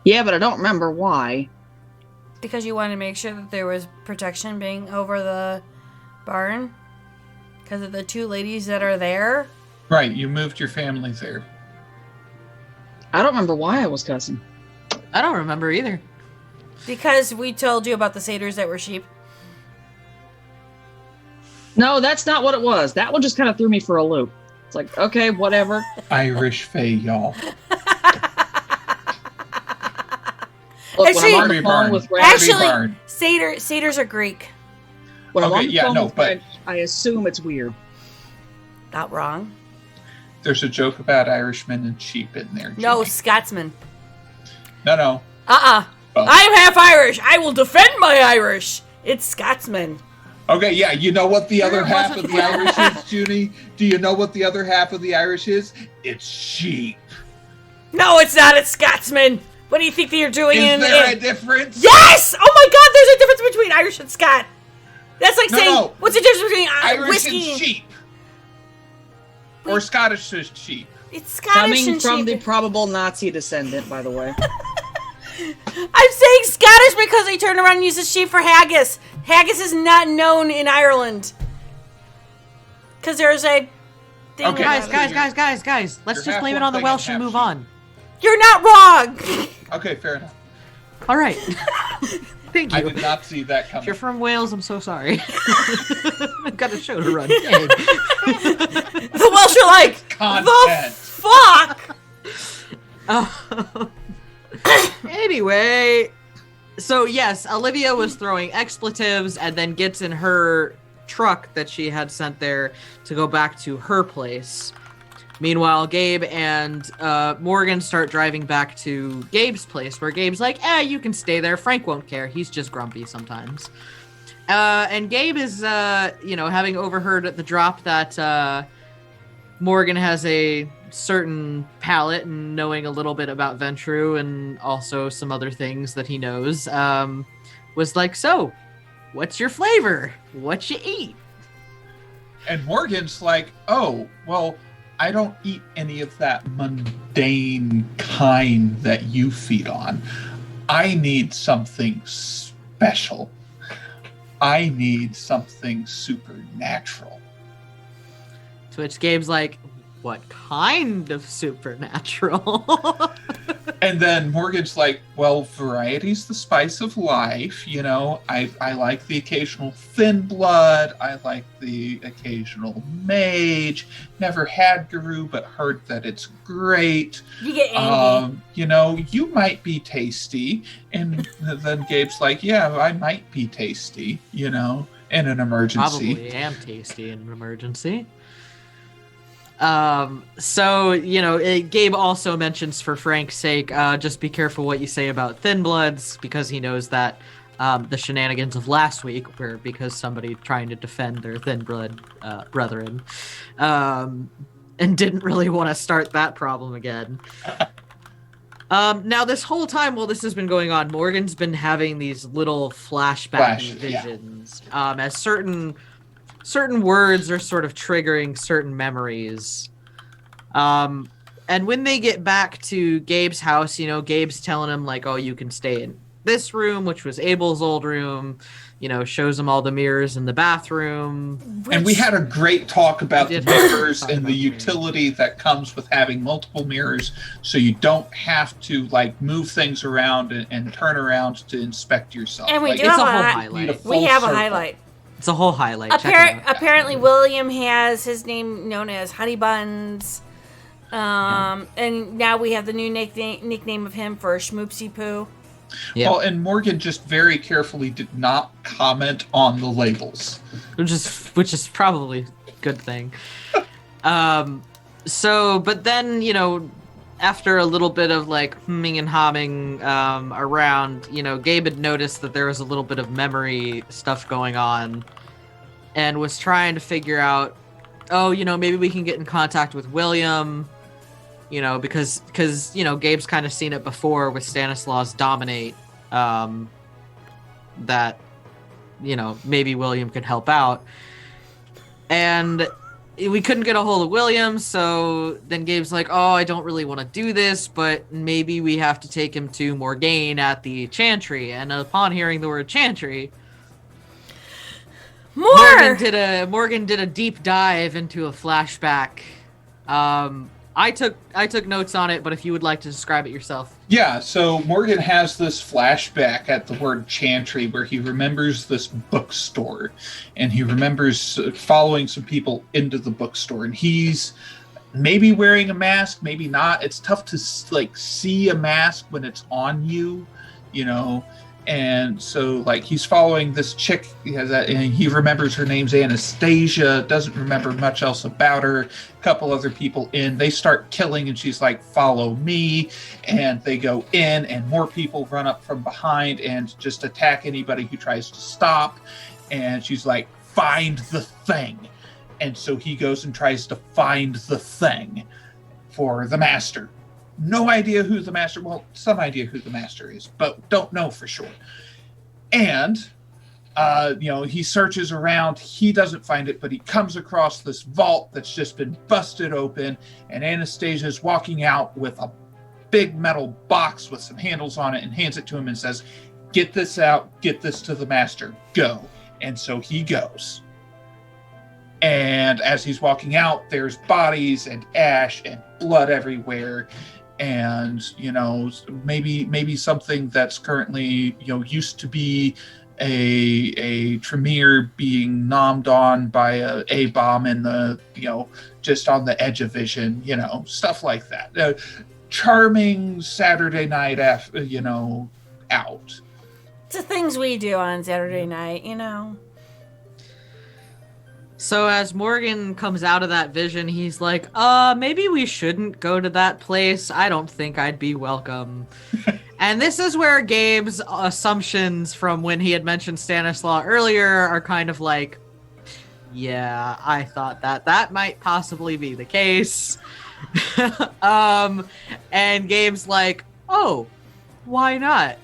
Speaker 5: Yeah, but I don't remember why.
Speaker 3: Because you wanted to make sure that there was protection being over the barn. Because of the two ladies that are there.
Speaker 2: Right, you moved your family there.
Speaker 5: I don't remember why I was cussing.
Speaker 4: I don't remember either.
Speaker 3: Because we told you about the satyrs that were sheep.
Speaker 5: No, that's not what it was. That one just kind of threw me for a loop. It's like, okay, whatever.
Speaker 2: Irish Fae, y'all.
Speaker 5: Look,
Speaker 3: Actually-
Speaker 5: when I'm on the phone with Ren,
Speaker 3: Actually-
Speaker 2: Barn.
Speaker 3: Satyrs are Greek.
Speaker 5: when I'm
Speaker 2: Okay,
Speaker 5: on the
Speaker 2: yeah,
Speaker 5: phone
Speaker 2: no,
Speaker 5: with
Speaker 2: but-
Speaker 5: Ren, I assume it's weird.
Speaker 3: Not wrong.
Speaker 2: There's a joke about Irishmen and sheep in there.
Speaker 3: No,
Speaker 2: Jimmy.
Speaker 3: Scotsman.
Speaker 2: No.
Speaker 3: Oh. I'm half Irish. I will defend my Irish. It's Scotsman.
Speaker 2: Okay, yeah, you know what the other
Speaker 4: Sure,
Speaker 2: half
Speaker 4: wasn't
Speaker 2: of the Irish is, Junie? Do you know what the other half of the Irish is? It's sheep.
Speaker 3: No, it's not. It's Scotsman. What do you think that you're doing
Speaker 2: Is
Speaker 3: in
Speaker 2: there
Speaker 3: in-
Speaker 2: a difference?
Speaker 3: Yes! Oh my God, there's a difference between Irish and Scot. That's like saying,
Speaker 2: No.
Speaker 3: what's the difference between
Speaker 2: Irish
Speaker 3: whiskey
Speaker 2: and sheep. Or Scottish is sheep.
Speaker 3: It's Scottish
Speaker 6: Coming
Speaker 3: and
Speaker 6: from
Speaker 3: sheep.
Speaker 6: the probable Nazi descendant, by the way.
Speaker 3: I'm saying Scottish because they turn around and use the sheep for haggis. Haggis is not known in Ireland. Because there's a thing
Speaker 2: Okay.
Speaker 3: about
Speaker 4: Guys,
Speaker 2: So
Speaker 4: guys. Let's
Speaker 2: you're
Speaker 4: just
Speaker 2: half
Speaker 4: blame it
Speaker 2: one
Speaker 4: on the
Speaker 2: thing
Speaker 4: Welsh
Speaker 2: and
Speaker 4: and
Speaker 2: half
Speaker 4: move
Speaker 2: sheep.
Speaker 4: on.
Speaker 3: You're not wrong.
Speaker 2: Okay, fair enough.
Speaker 4: All right. Thank
Speaker 2: I
Speaker 4: you.
Speaker 2: did not see that
Speaker 4: If
Speaker 2: coming.
Speaker 4: you're from Wales, I'm so sorry. I've got a show to run. Dang.
Speaker 3: The Welsh are like,
Speaker 2: Content.
Speaker 3: the fuck?
Speaker 4: Anyway, so yes, Olivia was throwing expletives and then gets in her truck that she had sent there to go back to her place. Meanwhile, Gabe and Morgan start driving back to Gabe's place, where Gabe's like, you can stay there. Frank won't care. He's just grumpy sometimes. And Gabe is, having overheard at the drop that Morgan has a certain palate and knowing a little bit about Ventru and also some other things that he knows, was like, so, what's your flavor? What you eat?
Speaker 2: And Morgan's like, oh, well, I don't eat any of that mundane kind that you feed on. I need something special. I need something supernatural.
Speaker 4: To which Gabe's like, what kind of supernatural?
Speaker 2: And then Morgan's like, well, variety's the spice of life. You know, I like the occasional thin blood. I like the occasional mage. Never had Guru, but heard that it's great.
Speaker 3: You get angry.
Speaker 2: You might be tasty. And then Gabe's like, yeah, I might be tasty, in an emergency.
Speaker 4: Probably am tasty in an emergency. Gabe also mentions, for Frank's sake, just be careful what you say about Thin Bloods, because he knows that the shenanigans of last week were because somebody trying to defend their Thin Blood brethren, and didn't really want to start that problem again. Now, this whole time while this has been going on, Morgan's been having these little flashback visions, as certain words are sort of triggering certain memories. And when they get back to Gabe's house, Gabe's telling him, like, oh, you can stay in this room, which was Abel's old room, shows him all the mirrors in the bathroom.
Speaker 2: And we had a great talk about the
Speaker 4: We did
Speaker 2: mirrors
Speaker 4: talk
Speaker 2: and
Speaker 4: about
Speaker 2: the
Speaker 4: the
Speaker 2: utility that comes with having multiple mirrors, so you don't have to move things around and turn around to inspect yourself.
Speaker 3: And we
Speaker 2: Like,
Speaker 3: do
Speaker 4: It's
Speaker 3: have
Speaker 4: a whole
Speaker 3: a
Speaker 4: highlight.
Speaker 3: we have a
Speaker 2: circle.
Speaker 3: highlight.
Speaker 4: It's a whole highlight. Check it out.
Speaker 3: Apparently, William has his name known as Honey Buns. And now we have the new nickname of him for Schmoopsy Poo.
Speaker 4: Yeah.
Speaker 2: Well, and Morgan just very carefully did not comment on the labels.
Speaker 4: which is probably a good thing. But then, after a little bit of humming and hawing around, Gabe had noticed that there was a little bit of memory stuff going on and was trying to figure out, maybe we can get in contact with William, because Gabe's kind of seen it before with Stanislaus Dominate, that, maybe William could help out. And we couldn't get a hold of William, so then Gabe's like, oh, I don't really want to do this, but maybe we have to take him to Morgaine at the Chantry. And upon hearing the word Chantry, Morgan did a deep dive into a flashback. I took notes on it, but if you would like to describe it yourself.
Speaker 2: Yeah, so Morgan has this flashback at the word Chantry where he remembers this bookstore, and he remembers following some people into the bookstore, and he's maybe wearing a mask, maybe not. It's tough to see a mask when it's on you, And so, like, he's following this chick, and he remembers her name's Anastasia, doesn't remember much else about her. A couple other people in, they start killing, and she's like, follow me. And they go in, and more people run up from behind and just attack anybody who tries to stop. And she's like, find the thing. And so he goes and tries to find the thing for the master. No idea who the master, well, some idea who the master is, but don't know for sure. And, he searches around, he doesn't find it, but he comes across this vault that's just been busted open, and Anastasia's walking out with a big metal box with some handles on it and hands it to him and says, get this out, get this to the master, go. And so he goes. And as he's walking out, there's bodies and ash and blood everywhere. And maybe something that's currently used to be a Tremere being nommed on by a A-bomb in the just on the edge of vision, stuff like that. Charming Saturday night out.
Speaker 3: It's the things we do on Saturday night,
Speaker 4: So as Morgan comes out of that vision, he's like, maybe we shouldn't go to that place. I don't think I'd be welcome. And this is where Gabe's assumptions from when he had mentioned Stanislaw earlier are kind of like, yeah, I thought that might possibly be the case. And Gabe's like, oh, why not?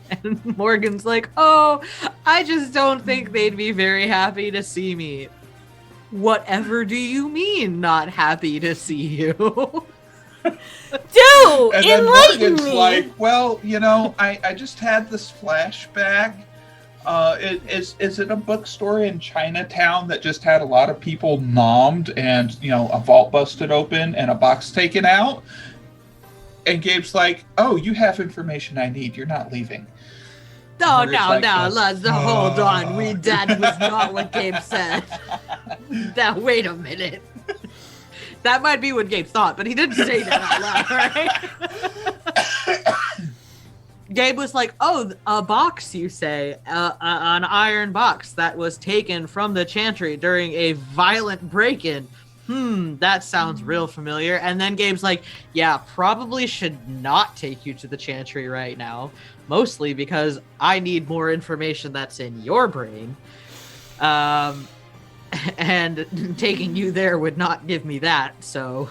Speaker 4: And Morgan's like, oh, I just don't think they'd be very happy to see me. Whatever do you mean, not happy to see you?
Speaker 3: Do
Speaker 2: and then
Speaker 3: enlighten
Speaker 2: Morgan's
Speaker 3: me.
Speaker 2: like, well, I just had this flashback. Is it a bookstore in Chinatown that just had a lot of people nommed and, a vault busted open and a box taken out? And Gabe's like, oh, you have information I need. You're not leaving.
Speaker 4: No,
Speaker 2: Morgan's like,
Speaker 4: let's hold on. That was not what Gabe said. Now, wait a minute. That might be what Gabe thought, but he didn't say that out loud, right? Gabe was like, oh, a box, you say? An iron box that was taken from the Chantry during a violent break-in. That sounds real familiar. And then Gabe's like, yeah, probably should not take you to the Chantry right now. Mostly because I need more information that's in your brain. And taking you there would not give me that, so...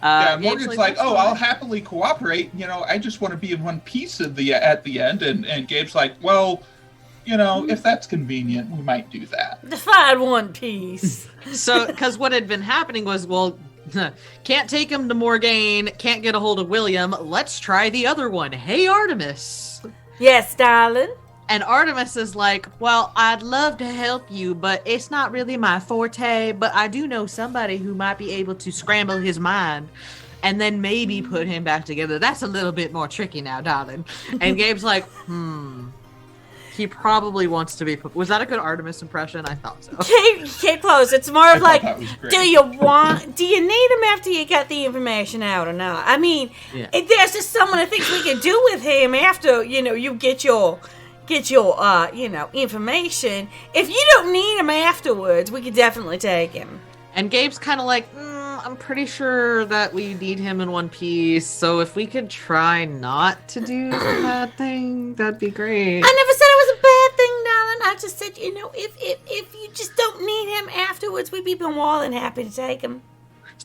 Speaker 2: Morgan's like, oh, I'll happily cooperate. I just want to be in one piece at the end. And Gabe's like, well, if that's convenient, we might do that.
Speaker 3: Define one piece.
Speaker 4: So, because what had been happening was, well, can't take him to Morgaine, can't get a hold of William. Let's try the other one. Hey, Artemis.
Speaker 3: Yes, darling.
Speaker 4: And Artemis is like, well, I'd love to help you, but it's not really my forte, but I do know somebody who might be able to scramble his mind and then maybe put him back together. That's a little bit more tricky now, darling. And Gabe's like, he probably wants to be put... Was that a good Artemis impression? I thought so.
Speaker 3: Keep close. It's more of like,
Speaker 2: great.
Speaker 3: do you need him after you got the information out or not? I mean, if there's just someone that thinks we can do with him after, you get your information. If you don't need him afterwards, we could definitely take him.
Speaker 4: And Gabe's kind of like, I'm pretty sure that we need him in one piece, so if we could try not to do that thing, that'd be great.
Speaker 3: I never said it was a bad thing, darling. I just said, if you just don't need him afterwards, we'd be more than happy to take him.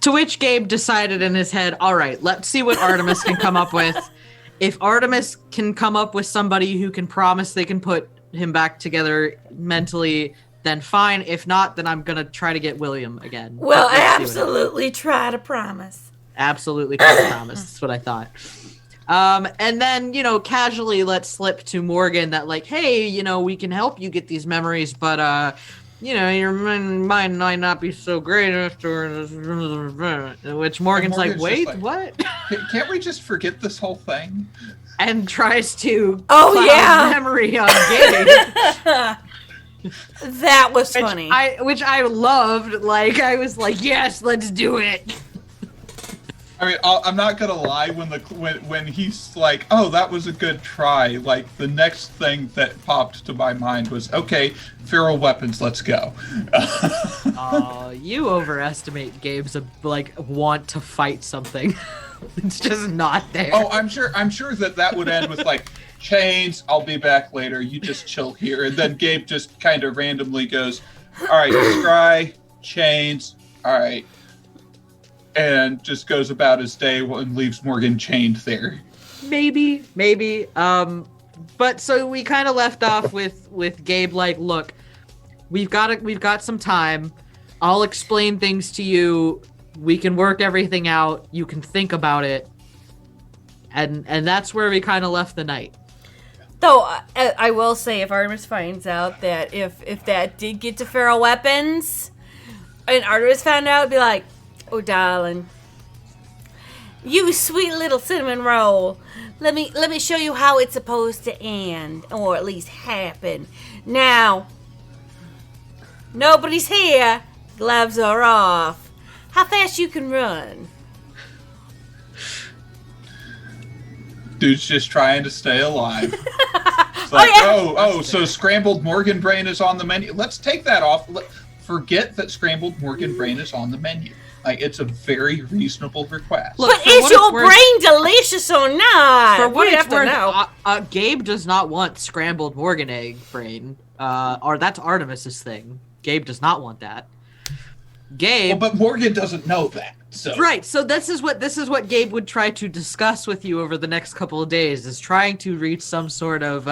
Speaker 4: To which Gabe decided in his head, all right, let's see what Artemis can come up with. If Artemis can come up with somebody who can promise they can put him back together mentally, then fine. If not, then I'm going to try to get William again.
Speaker 3: Well, absolutely try to promise.
Speaker 4: Absolutely try to promise. That's what I thought. And then, casually let's slip to Morgan that like, hey, we can help you get these memories, but, your mind might not be so great afterwards. Which Morgan's like, wait, what?
Speaker 2: Can't we just forget this whole thing?
Speaker 4: And tries to
Speaker 3: cloud
Speaker 4: memory on Gabe.
Speaker 3: That was funny.
Speaker 4: Which I loved. Like, I was like, yes, let's do it.
Speaker 2: I mean, I'm not gonna lie. When he's like, "Oh, that was a good try," like the next thing that popped to my mind was, "Okay, feral weapons, let's go."
Speaker 4: You overestimate Gabe's want to fight something. It's just not there.
Speaker 2: Oh, I'm sure that would end with like, "Chains, I'll be back later. You just chill here." And then Gabe just kind of randomly goes, "All right, scry, chains, all right." And just goes about his day and leaves Morgan chained there.
Speaker 4: Maybe. But so we kind of left off with Gabe like, look, we've got some time. I'll explain things to you. We can work everything out. You can think about it. And that's where we kind of left the night.
Speaker 3: Though I will say, if Artemis finds out that if that did get to feral weapons, and Artemis found out, it'd be like, "Oh, darling, you sweet little cinnamon roll. Let me show you how it's supposed to end, or at least happen. Now, nobody's here. Gloves are off. How fast you can run?"
Speaker 2: Dude's just trying to stay alive. It's like, so scrambled Morgan brain is on the menu. Let's take that off. Forget that scrambled Morgan brain is on the menu. Like, it's a very reasonable request.
Speaker 4: Look,
Speaker 3: But is your brain delicious or not?
Speaker 4: For what
Speaker 3: We
Speaker 4: it's
Speaker 3: have to know.
Speaker 4: worth, Gabe does not want scrambled Morgan egg brain. Or that's Artemis's thing. Gabe does not want that. Gabe.
Speaker 2: Well, but Morgan doesn't know that. So
Speaker 4: Right. So this is what Gabe would try to discuss with you over the next couple of days, is trying to reach some sort of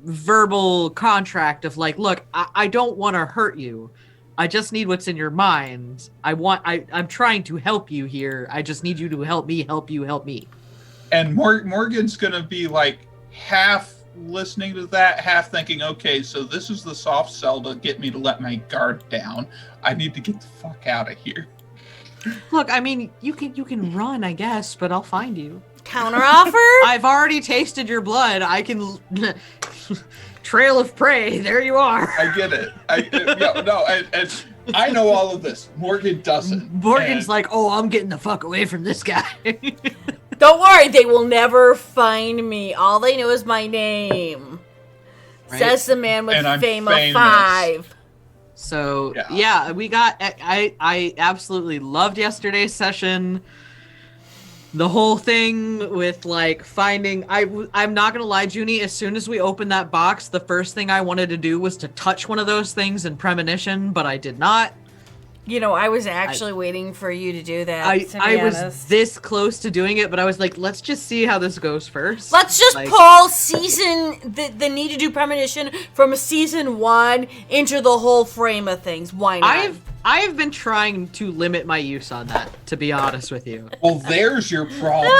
Speaker 4: verbal contract of like, look, I don't want to hurt you. I just need what's in your mind. I'm trying to help you here. I just need you to help me, help you, help me.
Speaker 2: And Morgan's gonna be like half listening to that, half thinking, okay, so this is the soft sell to get me to let my guard down. I need to get the fuck out of here.
Speaker 4: Look, I mean, you can run, I guess, but I'll find you.
Speaker 3: Counteroffer?
Speaker 4: I've already tasted your blood. I can trail of prey. There you are.
Speaker 2: I get it. And I know all of this. Morgan doesn't.
Speaker 4: Morgan's like, oh, I'm getting the fuck away from this guy.
Speaker 3: Don't worry, they will never find me. All they know is my name.
Speaker 4: Right.
Speaker 3: Says the man with
Speaker 2: And I'm
Speaker 3: fame of
Speaker 2: famous.
Speaker 3: 5.
Speaker 4: So yeah, we got. I absolutely loved yesterday's session. The whole thing with like finding. I'm not gonna lie, Junie. As soon as we opened that box, the first thing I wanted to do was to touch one of those things in premonition, but I did not.
Speaker 3: You know, I was actually waiting for you to do that.
Speaker 4: I was this close to doing it, but I was like, let's just see how this goes first.
Speaker 3: Let's just pull the need to do premonition from season 1 into the whole frame of things. Why not?
Speaker 4: I have been trying to limit my use on that, to be honest with you.
Speaker 2: Well, there's your problem.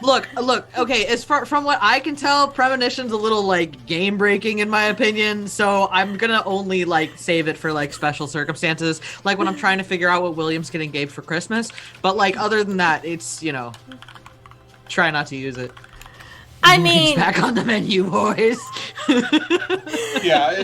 Speaker 4: Look. Okay, as far from what I can tell, premonition's a little like game breaking in my opinion. So I'm gonna only like save it for like special circumstances, like when I'm trying to figure out what William's getting Gabe for Christmas. But like other than that, it's try not to use it.
Speaker 3: I
Speaker 4: Morgan's
Speaker 3: mean,
Speaker 4: back on the menu, boys.
Speaker 2: Yeah,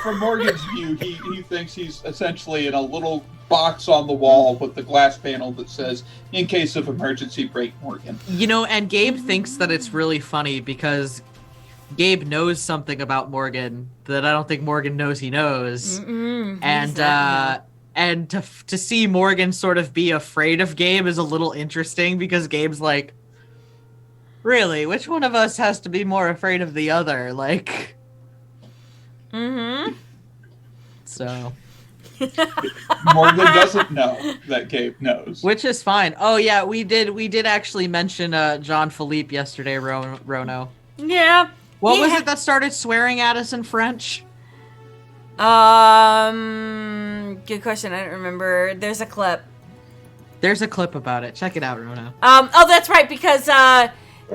Speaker 2: from Morgan's view, he thinks he's essentially in a little box on the wall with the glass panel that says, "In case of emergency, break Morgan."
Speaker 4: And Gabe thinks that it's really funny because Gabe knows something about Morgan that I don't think Morgan knows he knows. And to see Morgan sort of be afraid of Gabe is a little interesting because Gabe's like, really, which one of us has to be more afraid of the other? Like, so
Speaker 2: Morgan doesn't know that Gabe knows.
Speaker 4: which is fine. Oh yeah, we did actually mention John Philippe yesterday, Rono.
Speaker 3: yeah.
Speaker 4: What was it that started swearing at us in French?
Speaker 3: Good question. I don't remember. There's a clip.
Speaker 4: There's a clip about it. Check it out, Rono.
Speaker 3: Oh, that's right, because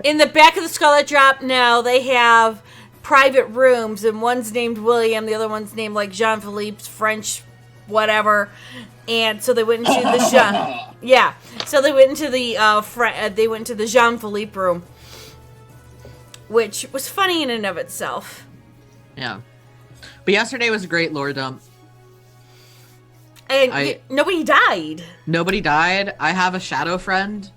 Speaker 3: in the back of the Scarlet Drop now, they have private rooms, and one's named William, the other one's named like Jean Philippe's French, whatever. And so they went into the So they went into the Jean Philippe room, which was funny in and of itself.
Speaker 4: Yeah. But yesterday was a great lore dump.
Speaker 3: And nobody died.
Speaker 4: Nobody died. I have a shadow friend.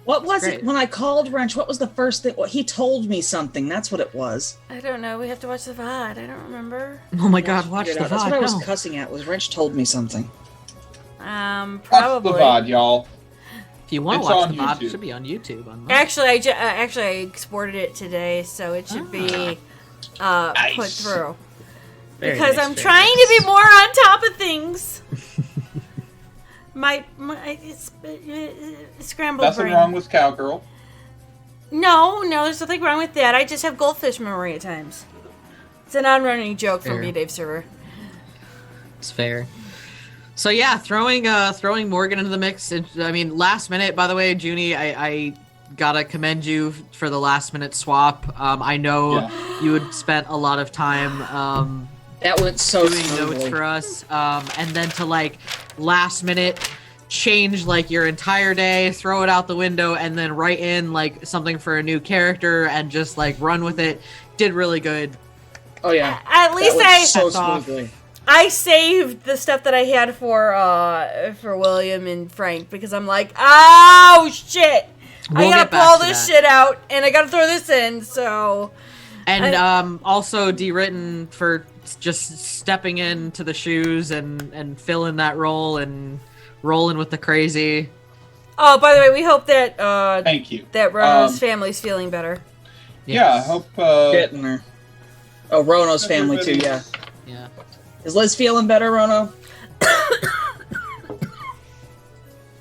Speaker 6: What was
Speaker 4: Great.
Speaker 6: it when I called Wrench? What was the first thing? Well, he told me something. That's what it was.
Speaker 3: I don't know. We have to watch the VOD. I don't remember.
Speaker 4: Oh my god, watch
Speaker 6: Figured
Speaker 4: the
Speaker 6: out. That's
Speaker 4: VOD.
Speaker 6: what I was
Speaker 4: No.
Speaker 6: cussing at. Was Wrench told me something?
Speaker 2: Watch
Speaker 3: Probably.
Speaker 2: the VOD, y'all.
Speaker 4: If you want to
Speaker 2: It's
Speaker 4: watch
Speaker 2: on
Speaker 4: the VOD,
Speaker 2: YouTube.
Speaker 4: it should be on YouTube. On
Speaker 3: Actually, I exported it today, so it should be put through.
Speaker 4: Very
Speaker 3: Because
Speaker 4: nice,
Speaker 3: I'm
Speaker 4: very
Speaker 3: trying
Speaker 4: nice.
Speaker 3: to be more on top of things. It's scrambled
Speaker 2: Nothing
Speaker 3: brain.
Speaker 2: wrong with Cowgirl.
Speaker 3: No, there's nothing wrong with that. I just have goldfish memory at times. It's an on-running joke from
Speaker 4: Fair.
Speaker 3: B-Dave server.
Speaker 4: It's fair. So yeah, throwing Morgan into the mix. I mean, last minute. By the way, Junie, I gotta commend you for the last minute swap. I know you had spent a lot of time
Speaker 6: That went so
Speaker 4: doing notes
Speaker 6: smoothly.
Speaker 4: for us, and then to like last minute change like your entire day, throw it out the window, and then write in like something for a new character and just like run with it. Did really good.
Speaker 6: Oh yeah.
Speaker 3: At least
Speaker 6: that went so
Speaker 4: Hats off.
Speaker 6: smoothly.
Speaker 3: I saved the stuff that I had for William and Frank because I'm like, oh shit,
Speaker 4: We'll
Speaker 3: I gotta
Speaker 4: get back
Speaker 3: pull
Speaker 4: to
Speaker 3: this
Speaker 4: that.
Speaker 3: shit out and I gotta throw this in. So
Speaker 4: And also D-Written for just stepping into the shoes and filling that role and rolling with the crazy.
Speaker 3: oh, by the way, we hope that
Speaker 2: Thank you.
Speaker 3: that Rona's family's feeling better.
Speaker 2: Yeah, I
Speaker 4: Yes.
Speaker 2: hope.
Speaker 6: Getting there. Oh, Rono's family too. Yeah.
Speaker 4: Yeah.
Speaker 6: Is Liz feeling better, Rono?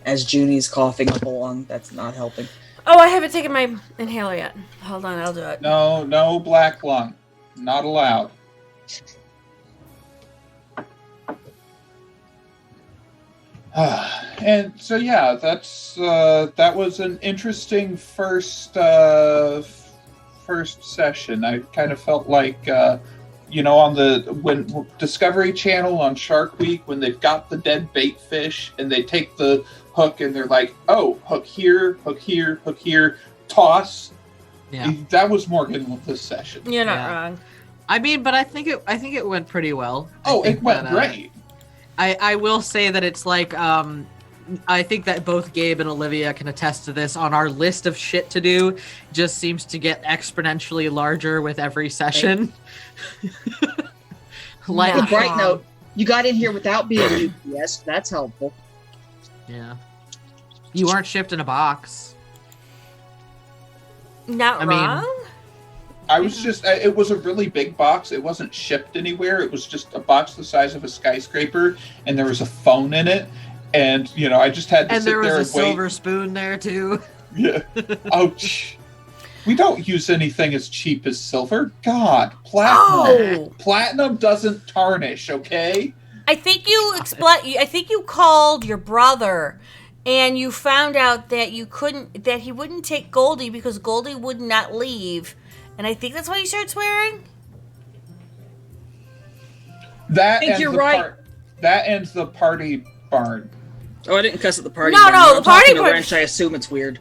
Speaker 6: As Junie's coughing up a lung, that's not helping.
Speaker 3: Oh, I haven't taken my inhaler yet. Hold on, I'll do it.
Speaker 2: No black lung, not allowed. And so yeah, that was an interesting first session. I kind of felt like on when Discovery Channel on Shark Week, when they've got the dead bait fish and they take the hook and they're like, oh, hook here, toss.
Speaker 4: Yeah.
Speaker 2: That was Morgan with this session.
Speaker 3: You're not
Speaker 4: Yeah.
Speaker 3: wrong.
Speaker 4: I mean, but I think it went pretty well.
Speaker 2: Oh,
Speaker 4: I think
Speaker 2: it went
Speaker 4: that,
Speaker 2: great.
Speaker 4: I will say that it's like I think that both Gabe and Olivia can attest to this. On our list of shit to do, just seems to get exponentially larger with every session. Like
Speaker 6: The bright note. You got in here without being UPS. That's helpful.
Speaker 4: Yeah. You aren't shipped in a box.
Speaker 3: Not
Speaker 4: I mean-
Speaker 3: wrong?
Speaker 2: I was just, it was a really big box. It wasn't shipped anywhere. It was just a box the size of a skyscraper, and there was a phone in it. And, I just had to
Speaker 4: And
Speaker 2: sit
Speaker 4: there was
Speaker 2: there
Speaker 4: a
Speaker 2: and wait.
Speaker 4: silver spoon there too.
Speaker 2: Yeah. Ouch. We don't use anything as cheap as silver. God, platinum.
Speaker 3: Oh!
Speaker 2: Platinum doesn't tarnish, okay?
Speaker 3: I think you called your brother and you found out that he wouldn't take Goldie because Goldie would not leave. And I think that's why you started swearing.
Speaker 2: That
Speaker 6: I think
Speaker 2: and
Speaker 6: you're
Speaker 2: the
Speaker 6: right.
Speaker 2: that ends the party barn.
Speaker 6: Oh, I didn't cuss at the party.
Speaker 3: No,
Speaker 6: barn.
Speaker 3: no,
Speaker 6: I'm
Speaker 3: the
Speaker 6: talking
Speaker 3: party
Speaker 6: to
Speaker 3: barn-
Speaker 6: Wrench, I assume it's weird.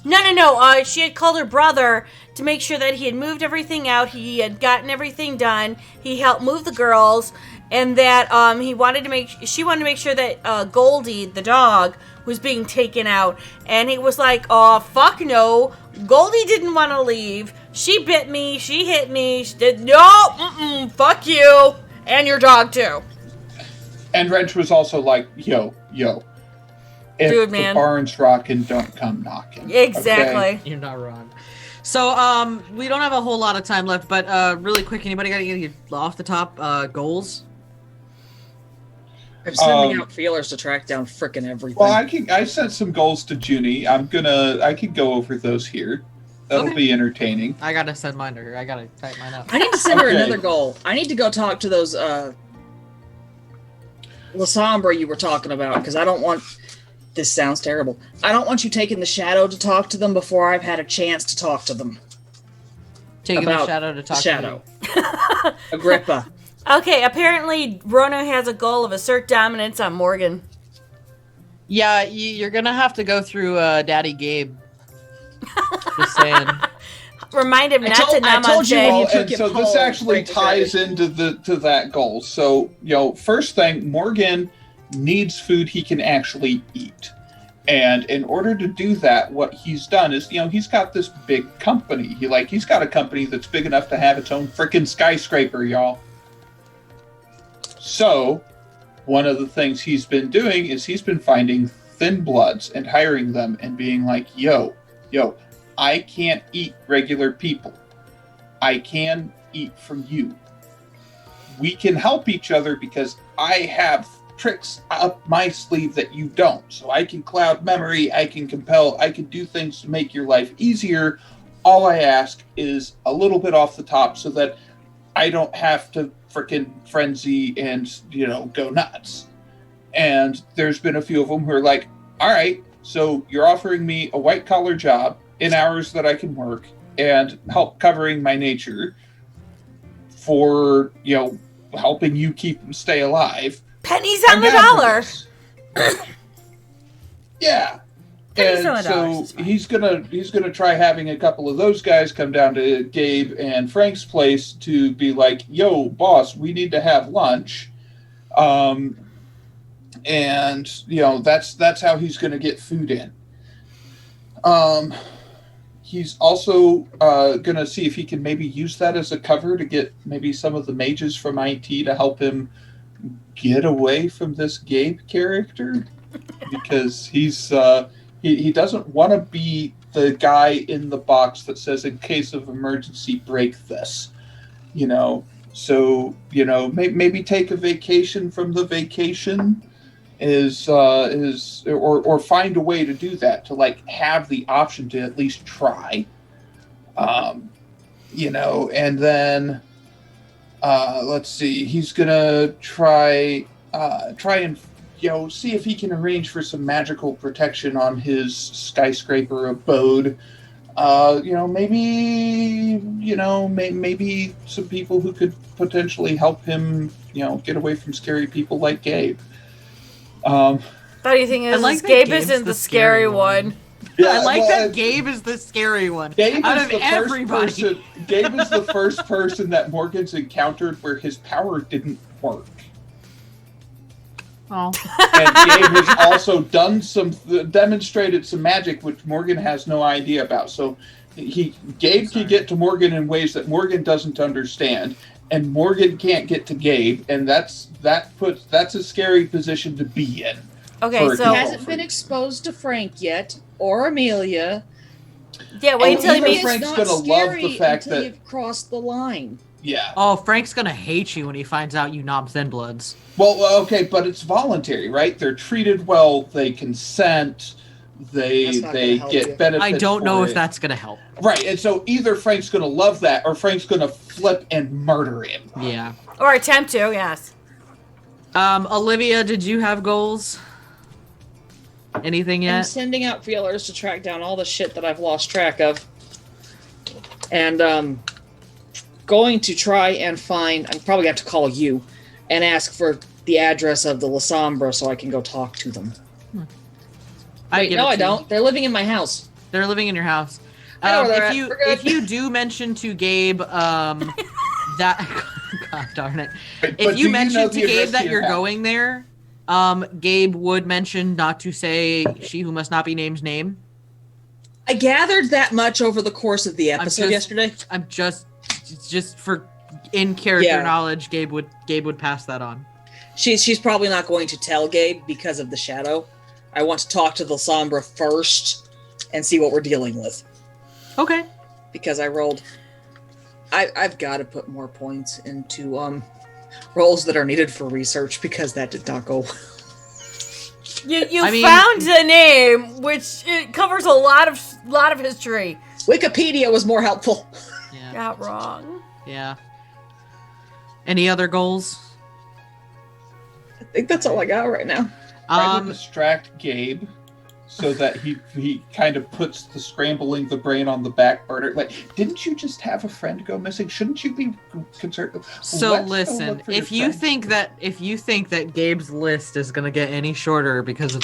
Speaker 3: No. She had called her brother to make sure that he had moved everything out. He had gotten everything done. He helped move the girls, and that she wanted to make sure that Goldie, the dog, was being taken out. And he was like, "Oh, fuck no! Goldie didn't want to leave. She bit me. She hit me. She did no. Fuck you and your dog too."
Speaker 2: And Wrench was also like, yo. If
Speaker 3: Dude,
Speaker 2: the
Speaker 3: man.
Speaker 2: barn's rocking, don't come knocking.
Speaker 3: Exactly.
Speaker 2: okay?
Speaker 4: You're not wrong. So we don't have a whole lot of time left, but really quick, anybody got any off the top goals?
Speaker 6: I'm sending out feelers to track down frickin' everything.
Speaker 2: Well, I sent some goals to Junie. I could go over those here. That'll
Speaker 4: Okay.
Speaker 2: be entertaining.
Speaker 4: I gotta send mine to her. I gotta type mine up.
Speaker 6: I need to send her
Speaker 2: Okay.
Speaker 6: another goal. I need to go talk to those La Sombra you were talking about, because I don't want... This sounds terrible. I don't want you taking the shadow to talk to them before I've had a chance to talk to them.
Speaker 4: Taking the
Speaker 6: about
Speaker 4: shadow to
Speaker 6: The
Speaker 4: talk
Speaker 6: shadow.
Speaker 4: to
Speaker 6: Agrippa.
Speaker 3: Okay, apparently Rona has a goal of assert dominance on Morgan.
Speaker 4: me. Yeah, you're gonna have to go through Daddy Gabe. Just saying.
Speaker 3: Remind him
Speaker 6: I
Speaker 3: not
Speaker 6: told-
Speaker 3: to
Speaker 6: I told you
Speaker 3: namaste.
Speaker 6: when
Speaker 2: Well,
Speaker 6: you took
Speaker 2: and
Speaker 6: it
Speaker 2: so this
Speaker 6: home,
Speaker 2: actually
Speaker 6: Frank was
Speaker 2: ties into to that goal. So, first thing, Morgan needs food he can actually eat. And in order to do that, what he's done is, he's got this big company. He's got a company that's big enough to have its own freaking skyscraper, y'all. So, one of the things he's been doing is he's been finding thin bloods and hiring them and being like, yo, I can't eat regular people. I can eat from you. We can help each other because I have tricks up my sleeve that you don't. So I can cloud memory, I can compel, I can do things to make your life easier. All I ask is a little bit off the top so that I don't have to freaking frenzy and, go nuts. And there's been a few of them who are like, all right, so you're offering me a white collar job in hours that I can work and help covering my nature for, helping you stay alive.
Speaker 3: Pennies on the dollar.
Speaker 2: Yeah.
Speaker 3: Pennies on the
Speaker 2: so
Speaker 3: dollar.
Speaker 2: he's gonna try having a couple of those guys come down to Gabe and Frank's place to be like, yo, boss, we need to have lunch. And that's how he's gonna get food in. He's also going to see if he can maybe use that as a cover to get maybe some of the mages from IT to help him get away from this Gabe character. Because he's he doesn't want to be the guy in the box that says, in case of emergency, break this. So, maybe take a vacation from the vacation or find a way to do that, to have the option to at least try, and then let's see, he's gonna try and see if he can arrange for some magical protection on his skyscraper abode. Maybe some people who could potentially help him, get away from scary people like Gabe.
Speaker 3: Funny thing is,
Speaker 4: like that
Speaker 3: Gabe
Speaker 4: Gabe's
Speaker 3: isn't
Speaker 4: the
Speaker 3: the scary one.
Speaker 2: Yeah,
Speaker 4: I like that Gabe is the scary one.
Speaker 2: Gabe
Speaker 4: Out
Speaker 2: is
Speaker 4: of
Speaker 2: the
Speaker 4: everybody.
Speaker 2: first person. Gabe is the first person that Morgan's encountered where his power didn't work.
Speaker 4: Oh.
Speaker 2: And Gabe has also demonstrated some magic which Morgan has no idea about. So Gabe can get to Morgan in ways that Morgan doesn't understand, and Morgan can't get to Gabe, and that's a scary position to be in.
Speaker 3: Okay,
Speaker 2: For
Speaker 3: so
Speaker 2: Gabe.
Speaker 6: He hasn't been exposed to Frank yet, or Amelia.
Speaker 3: yeah, wait until he
Speaker 2: even
Speaker 3: meets.
Speaker 2: Frank's
Speaker 6: It's
Speaker 2: gonna
Speaker 6: not
Speaker 2: love
Speaker 6: scary
Speaker 2: the fact
Speaker 6: until
Speaker 2: that-
Speaker 6: you've crossed the line.
Speaker 2: Yeah.
Speaker 4: Oh, Frank's gonna hate you when he finds out you nom thin bloods.
Speaker 2: Well, okay, but it's voluntary, right? They're treated well. They consent. They
Speaker 6: That's not gonna help
Speaker 2: get
Speaker 6: you.
Speaker 2: benefits.
Speaker 4: I don't know
Speaker 2: for
Speaker 4: if
Speaker 2: it.
Speaker 4: that's gonna help.
Speaker 2: Right, and so either Frank's gonna love that, or Frank's gonna flip and murder him.
Speaker 4: Yeah.
Speaker 3: Or attempt to, yes.
Speaker 4: Olivia, did you have goals? Anything
Speaker 6: I'm
Speaker 4: yet?
Speaker 6: sending out feelers to track down all the shit that I've lost track of. And going to try and find, I'm probably going to have to call you and ask for the address of the La Sombra so I can go talk to them. Wait, no, I don't. They're living in my house.
Speaker 4: They're living in your house.
Speaker 6: I know where they're
Speaker 4: If
Speaker 6: at.
Speaker 4: you
Speaker 6: We're good.
Speaker 4: if you do mention to Gabe that God darn it.
Speaker 2: But
Speaker 4: If
Speaker 2: do
Speaker 4: you
Speaker 2: know
Speaker 4: mention
Speaker 2: the
Speaker 4: to
Speaker 2: address
Speaker 4: Gabe that
Speaker 2: your
Speaker 4: you're
Speaker 2: house?
Speaker 4: going there, Gabe would mention not to say she who must not be named's name.
Speaker 6: I gathered that much over the course of the episode
Speaker 4: just-
Speaker 6: yesterday.
Speaker 4: I'm just for in character
Speaker 6: Yeah.
Speaker 4: knowledge, Gabe would pass that on.
Speaker 6: She's probably not going to tell Gabe because of the shadow. I want to talk to the Sombra first and see what we're dealing with.
Speaker 4: Okay.
Speaker 6: Because I rolled. I've got to put more points into rolls that are needed for research because that did not go.
Speaker 3: You
Speaker 4: I mean-
Speaker 3: found the name, which it covers a lot of history.
Speaker 6: Wikipedia was more helpful.
Speaker 4: Yeah.
Speaker 3: Not wrong.
Speaker 4: Yeah. Any other goals?
Speaker 6: I think that's all I got right now.
Speaker 2: Try to distract Gabe so that he kind of puts the scrambling the brain on the back burner. Like, didn't you just have a friend go missing? Shouldn't you be concerned?
Speaker 4: So
Speaker 2: Let's go
Speaker 4: listen,
Speaker 2: look for your
Speaker 4: if you
Speaker 2: friend.
Speaker 4: think that Gabe's list is gonna get any shorter because of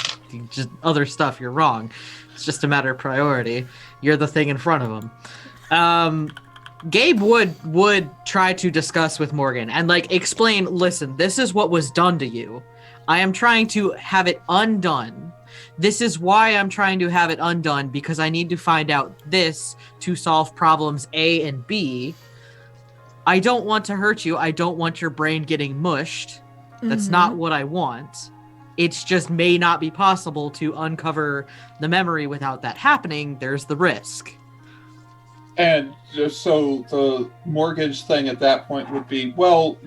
Speaker 4: just other stuff, you're wrong. It's just a matter of priority. You're the thing in front of him. Gabe would try to discuss with Morgan and explain. Listen, this is what was done to you. I am trying to have it undone. This is why I'm trying to have it undone, because I need to find out this to solve problems A and B. I don't want to hurt you. I don't want your brain getting mushed. That's not what I want. It's just may not be possible to uncover the memory without that happening. There's the risk.
Speaker 2: And so the mortgage thing at that point would be, well,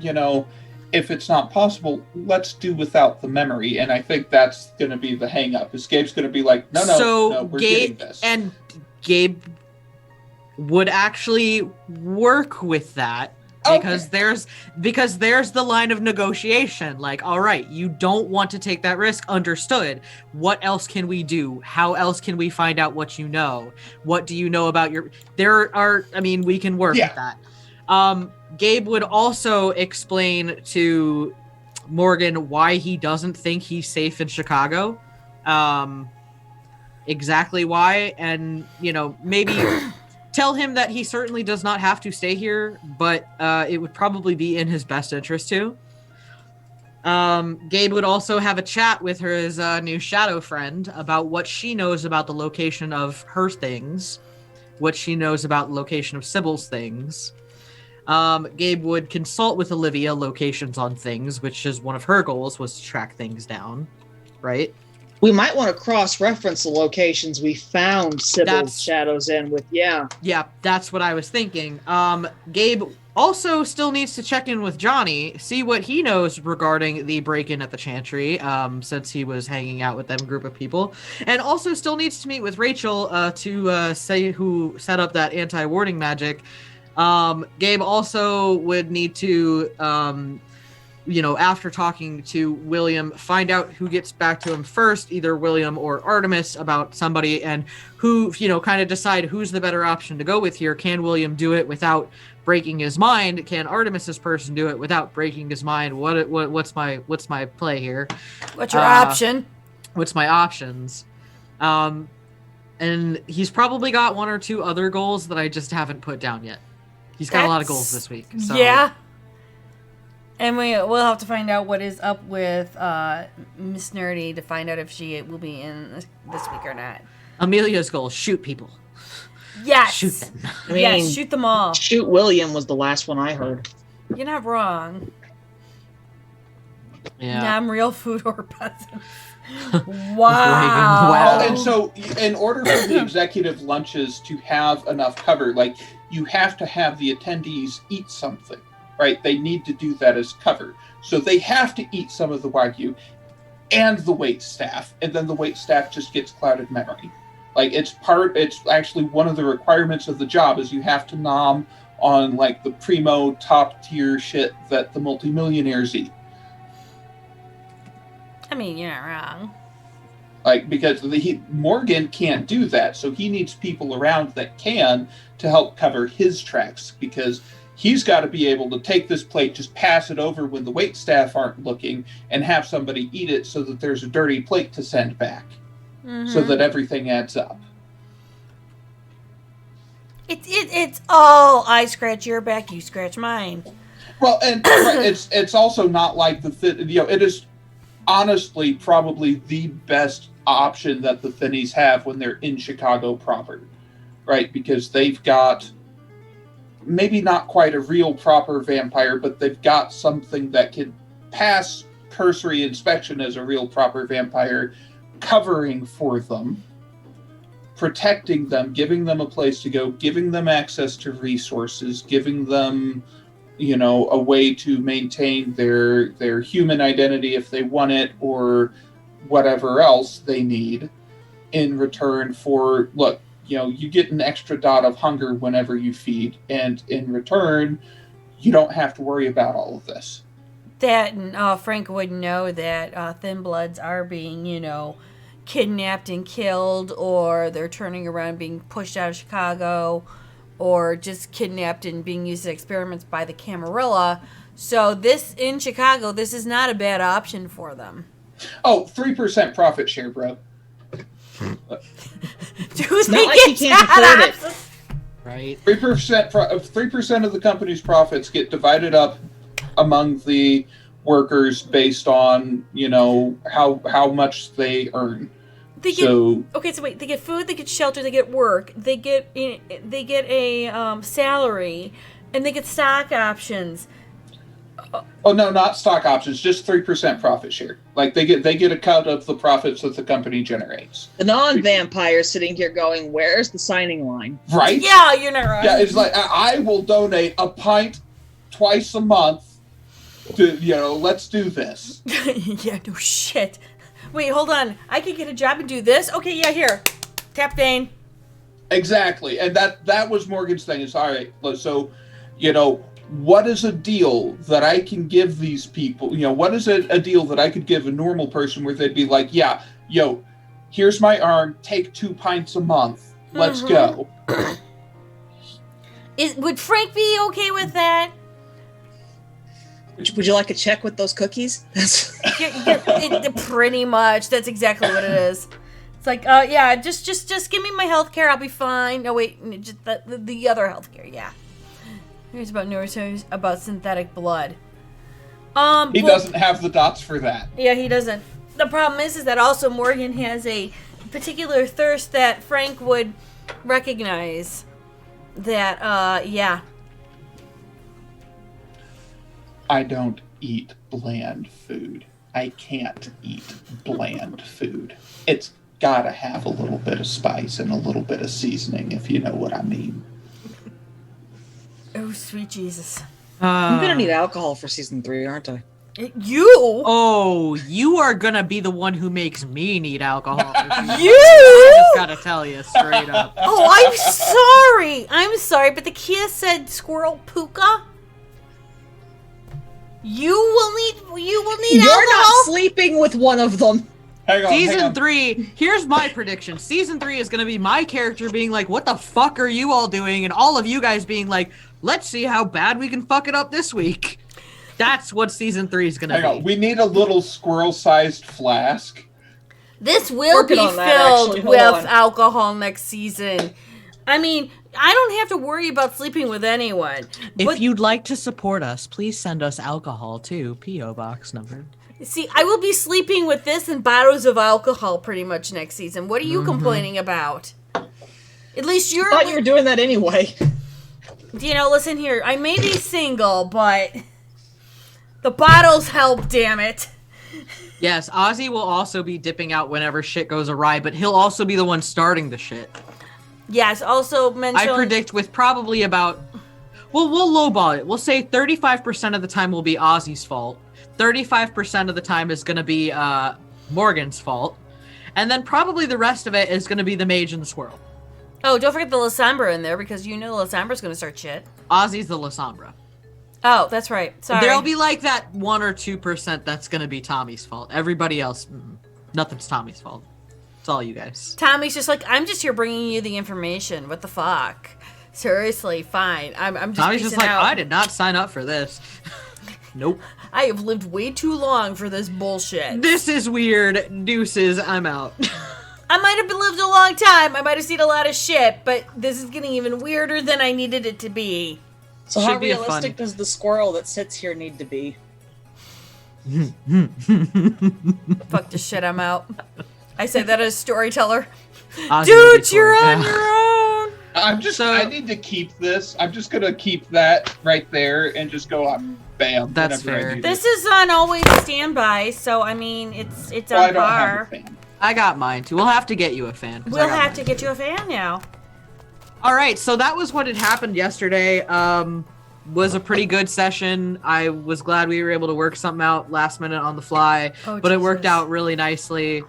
Speaker 2: if it's not possible, let's do without the memory. And I think that's going to be the hang up. Is Gabe's going to be like, no, we're getting this.
Speaker 4: And Gabe would actually work with that. Because there's the line of negotiation. Like, all right, you don't want to take that risk. Understood. What else can we do? How else can we find out what you know? What do you know about your... we can work with that. Gabe would also explain to Morgan why he doesn't think he's safe in Chicago. Exactly why. And, maybe... tell him that he certainly does not have to stay here, but it would probably be in his best interest to. Gabe would also have a chat with his new shadow friend about what she knows about the location of her things, what she knows about the location of Sybil's things. Gabe would consult with Olivia locations on things, which is one of her goals, was to track things down, right?
Speaker 6: We might want to cross-reference the locations we found Sybil's shadows in with, Yeah,
Speaker 4: that's what I was thinking. Gabe also still needs to check in with Johnny, see what he knows regarding the break-in at the Chantry, since he was hanging out with them group of people. And also still needs to meet with Rachel to say who set up that anti-warding magic. Gabe also would need to... after talking to William, find out who gets back to him first, either William or Artemis, about somebody, and who, kind of decide who's the better option to go with here. Can William do it without breaking his mind? Can Artemis's person do it without breaking his mind? What's my play here?
Speaker 3: What's your option?
Speaker 4: What's my options? And he's probably got one or two other goals that I just haven't put down yet. He's got a lot of goals this week. So.
Speaker 3: Yeah. And we'll have to find out what is up with Miss Nerdy to find out if she will be in this week or not.
Speaker 4: Amelia's goal: shoot people.
Speaker 3: Yes.
Speaker 4: Shoot them.
Speaker 3: Yes, shoot them all.
Speaker 6: Shoot William was the last one I heard.
Speaker 3: You're not wrong.
Speaker 4: Yeah.
Speaker 3: Non-real food or peasants. Wow.
Speaker 2: And so, in order for the executive lunches to have enough cover, you have to have the attendees eat something. Right, they need to do that as cover. So they have to eat some of the Wagyu and the wait staff, and then the wait staff just gets clouded memory. It's actually one of the requirements of the job is you have to nom on the primo top tier shit that the multimillionaires eat.
Speaker 3: I mean, you're not wrong.
Speaker 2: Because Morgan can't do that, so he needs people around that can to help cover his tracks, because he's got to be able to take this plate, just pass it over when the wait staff aren't looking, and have somebody eat it so that there's a dirty plate to send back, so that everything adds up.
Speaker 3: It's all I scratch your back, you scratch mine.
Speaker 2: Well, and it's also not like it is honestly probably the best option that the Thinnies have when they're in Chicago proper, right? Because they've got maybe not quite a real proper vampire, but they've got something that can pass cursory inspection as a real proper vampire, covering for them, protecting them, giving them a place to go, giving them access to resources, giving them, a way to maintain their human identity if they want it, or whatever else they need in return for, look, you get an extra dot of hunger whenever you feed, and in return, you don't have to worry about all of this.
Speaker 3: That, and Frank would know that Thin Bloods are being, kidnapped and killed, or they're turning around being pushed out of Chicago, or just kidnapped and being used as experiments by the Camarilla. So this, in Chicago, this is not a bad option for them.
Speaker 2: Oh, 3% profit share, bro.
Speaker 6: It's not like you can't afford it.
Speaker 4: Right.
Speaker 2: 3% of the company's profits get divided up among the workers based on, how much they earn.
Speaker 3: They get They get food, they get shelter, they get work, they get a salary, and they get stock options.
Speaker 2: Oh no, not stock options, just 3% profit share. Like they get a cut of the profits that the company generates.
Speaker 6: The non-vampire sitting here going, "Where's the signing line?"
Speaker 2: Right?
Speaker 3: Yeah, you're not right.
Speaker 2: Yeah, it's like I will donate a pint twice a month to, let's do this.
Speaker 3: Yeah, no shit. Wait, hold on. I could get a job and do this? Okay, yeah, here. Tap Dane.
Speaker 2: Exactly. And that was Morgan's thing. It's all right. So, what is a deal that I can give these people? What is a deal that I could give a normal person where they'd be like, yeah, here's my arm, take 2 pints a month. Let's go.
Speaker 3: Would Frank be okay with that?
Speaker 6: Would you like a check with those cookies?
Speaker 3: Pretty much. That's exactly what it is. It's like, yeah, just give me my health care. I'll be fine. No, wait, just the other health care, yeah. Here's about neurosurgery, about synthetic blood.
Speaker 2: He doesn't have the dots for that.
Speaker 3: Yeah, he doesn't. The problem is that also Morgan has a particular thirst that Frank would recognize. That, yeah.
Speaker 2: I don't eat bland food. I can't eat bland food. It's gotta have a little bit of spice and a little bit of seasoning, if you know what I mean.
Speaker 3: Oh, sweet Jesus.
Speaker 6: I'm gonna need alcohol for season 3, aren't I?
Speaker 3: You?
Speaker 4: Oh, you are gonna be the one who makes me need alcohol.
Speaker 3: You?
Speaker 4: I just gotta tell you straight up.
Speaker 3: Oh, I'm sorry, but the Kia said squirrel puka. You will need
Speaker 6: You're
Speaker 3: alcohol?
Speaker 6: not sleeping with one of them.
Speaker 2: Hang on,
Speaker 4: Season 3, here's my prediction. Season 3 is going to be my character being like, what the fuck are you all doing? And all of you guys being like, let's see how bad we can fuck it up this week. That's what Season 3 is going to be.
Speaker 2: Hang on, we need a little squirrel-sized flask.
Speaker 3: This will be filled with alcohol next season. I mean, I don't have to worry about sleeping with anyone.
Speaker 4: If you'd like to support us, please send us alcohol to P.O. Box number.
Speaker 3: See, I will be sleeping with this and bottles of alcohol pretty much next season. What are you complaining about? At least
Speaker 6: I thought you were doing that anyway.
Speaker 3: Listen here. I may be single, but the bottles help, damn it.
Speaker 4: Yes, Ozzy will also be dipping out whenever shit goes awry, but he'll also be the one starting the shit.
Speaker 3: Yes, also mention...
Speaker 4: I predict with probably about... Well, we'll lowball it. We'll say 35% of the time will be Ozzy's fault. 35% of the time is going to be Morgan's fault. And then probably the rest of it is going to be the mage and the squirrel.
Speaker 3: Oh, don't forget the Lasombra in there, because Lasambra's going to start shit.
Speaker 4: Ozzy's the Lasombra.
Speaker 3: Oh, that's right. Sorry.
Speaker 4: There'll be like that 1 or 2% that's going to be Tommy's fault. Everybody else, nothing's Tommy's fault. It's all you guys.
Speaker 3: Tommy's just like, I'm just here bringing you the information. What the fuck? Seriously, fine. I'm just
Speaker 4: Tommy's just like,
Speaker 3: out.
Speaker 4: I did not sign up for this. Nope.
Speaker 3: I have lived way too long for this bullshit.
Speaker 4: This is weird. Deuces, I'm out.
Speaker 3: I might have lived a long time. I might have seen a lot of shit, but this is getting even weirder than I needed it to be.
Speaker 6: So how realistic does the squirrel that sits here need to be?
Speaker 3: Fuck this shit, I'm out. I say that as a storyteller.
Speaker 4: Dude,
Speaker 3: you're on your own.
Speaker 2: I need to keep this. I'm just gonna keep that right there and just go on. Bam.
Speaker 4: That's fair.
Speaker 3: This is on always standby, so I mean, it's on par.
Speaker 4: I got mine too. We'll have to get you a fan.
Speaker 3: We'll have to get you a fan now.
Speaker 4: All right, so that was what had happened yesterday. Was a pretty good session. I was glad we were able to work something out last minute on the fly, but it worked out really nicely.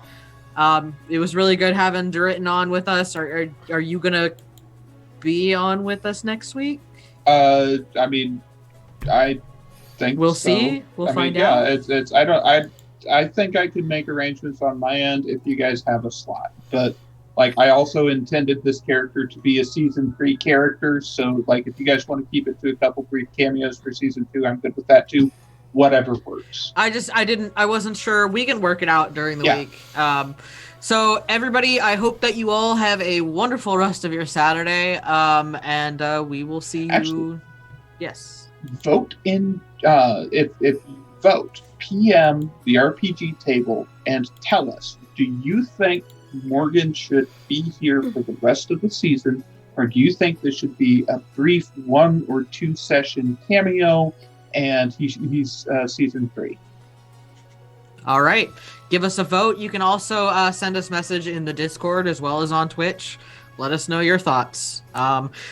Speaker 4: It was really good having DeRitten on with us. Are you gonna be on with us next week?
Speaker 2: I mean, I think
Speaker 4: we'll
Speaker 2: so.
Speaker 4: See. We'll find out.
Speaker 2: Yeah, I think I could make arrangements on my end if you guys have a slot. But like, I also intended this character to be a season 3 character. So like, if you guys want to keep it to a couple brief cameos for season 2, I'm good with that too. Whatever works.
Speaker 4: I wasn't sure. We can work it out during the week. So everybody, I hope that you all have a wonderful rest of your Saturday. And we will see you.
Speaker 2: Actually,
Speaker 4: yes.
Speaker 2: Vote in if vote, PM the RPG table, and tell us, do you think Morgan should be here for the rest of the season, or do you think this should be a brief 1 or 2 session cameo and he's season 3?
Speaker 4: All right. Give us a vote. You can also send us message in the Discord as well as on Twitch. Let us know your thoughts.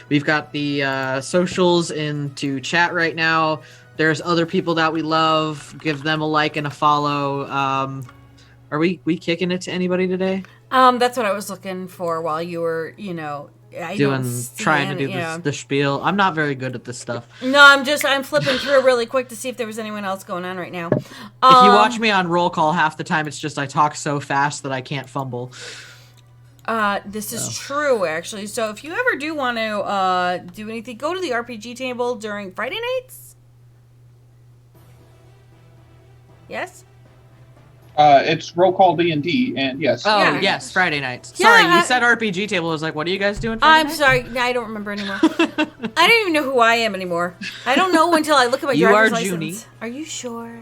Speaker 4: We've got the socials into chat right now. There's other people that we love. Give them a like and a follow. Are we kicking it to anybody today?
Speaker 3: That's what I was looking for while you were,
Speaker 4: trying to do the spiel. I'm not very good at this stuff.
Speaker 3: No, I'm flipping through really quick to see if there was anyone else going on right now.
Speaker 4: If you watch me on roll call, half the time it's just I talk so fast that I can't fumble.
Speaker 3: This is true, actually. So if you ever do want to do anything, go to the RPG table during Friday nights. Yes?
Speaker 2: It's roll call D&D, and yes.
Speaker 4: Oh,
Speaker 3: Yeah.
Speaker 4: yes, Friday nights.
Speaker 3: Yeah,
Speaker 4: Sorry, you said RPG table. I was like, what are you guys doing Friday
Speaker 3: I'm
Speaker 4: night?
Speaker 3: sorry. I don't remember anymore. I don't even know who I am anymore. I don't know until I look at my
Speaker 4: You
Speaker 3: driver's
Speaker 4: are
Speaker 3: license.
Speaker 4: Junie.
Speaker 3: Are you sure?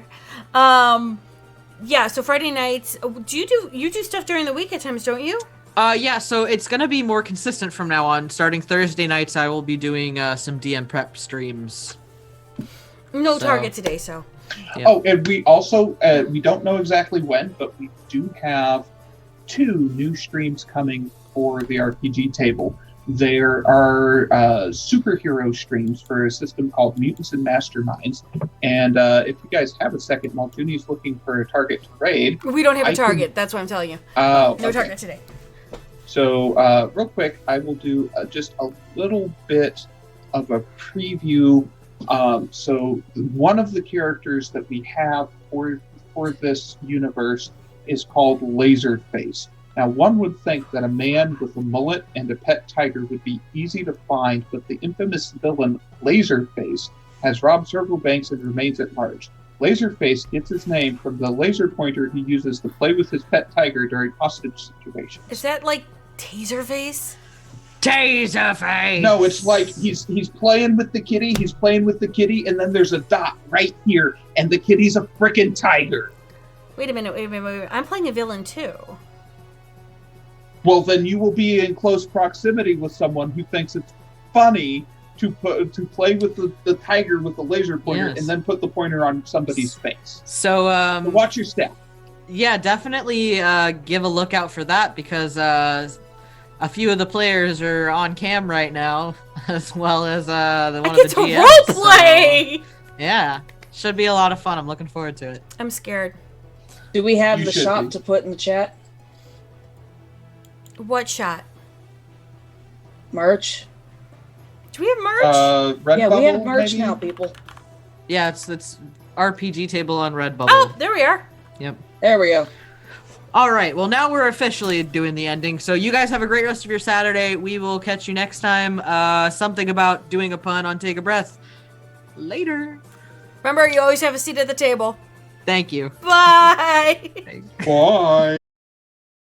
Speaker 3: Yeah, so Friday nights. You do stuff during the week at times, don't you?
Speaker 4: Yeah, so it's going to be more consistent from now on. Starting Thursday nights, I will be doing some DM prep streams.
Speaker 3: No
Speaker 4: So-
Speaker 3: target today, so.
Speaker 4: Yeah.
Speaker 2: Oh, and we also, we don't know exactly when, but we do have 2 new streams coming for the RPG table. There are superhero streams for a system called Mutants and Masterminds. And if you guys have a second, while Junie's looking for a target to raid.
Speaker 3: We don't have a
Speaker 2: I
Speaker 3: target. That's what I'm telling you.
Speaker 2: No
Speaker 3: No target today.
Speaker 2: So, real quick, I will do just a little bit of a preview. So, one of the characters that we have for this universe is called Laserface. Now, one would think that a man with a mullet and a pet tiger would be easy to find, but the infamous villain Laserface has robbed several banks and remains at large. Laserface gets his name from the laser pointer he uses to play with his pet tiger during hostage situations.
Speaker 3: Is that like Taserface?
Speaker 4: Taserface!
Speaker 2: No, it's like he's playing with the kitty, and then there's a dot right here, and the kitty's a frickin' tiger.
Speaker 3: Wait a minute. I'm playing a villain too.
Speaker 2: Well, then you will be in close proximity with someone who thinks it's funny to play with the tiger with the laser pointer,
Speaker 4: Yes.
Speaker 2: and then put the pointer on somebody's face.
Speaker 4: So,
Speaker 2: So watch your step.
Speaker 4: yeah, definitely give a look out for that because a few of the players are on cam right now, as well as the one
Speaker 3: I get
Speaker 4: of the
Speaker 3: to
Speaker 4: GMs.
Speaker 3: roleplay!
Speaker 4: Yeah, should be a lot of fun. I'm looking forward to it.
Speaker 3: I'm scared.
Speaker 6: Do we have
Speaker 2: You
Speaker 6: the
Speaker 2: should
Speaker 6: shop
Speaker 2: be.
Speaker 6: to put in the chat?
Speaker 3: What shot?
Speaker 6: Merch?
Speaker 3: Do we have merch?
Speaker 2: Redbubble,
Speaker 6: Yeah, we have merch
Speaker 2: maybe?
Speaker 6: now, people.
Speaker 4: Yeah, it's RPG table on Redbubble.
Speaker 3: Oh, there we are.
Speaker 4: Yep.
Speaker 6: There we go.
Speaker 4: All right. Well, now we're officially doing the ending. So you guys have a great rest of your Saturday. We will catch you next time. Something about doing a pun on Take a Breath. Later.
Speaker 3: Remember, you always have a seat at the table.
Speaker 4: Thank you.
Speaker 3: Bye!
Speaker 2: Bye.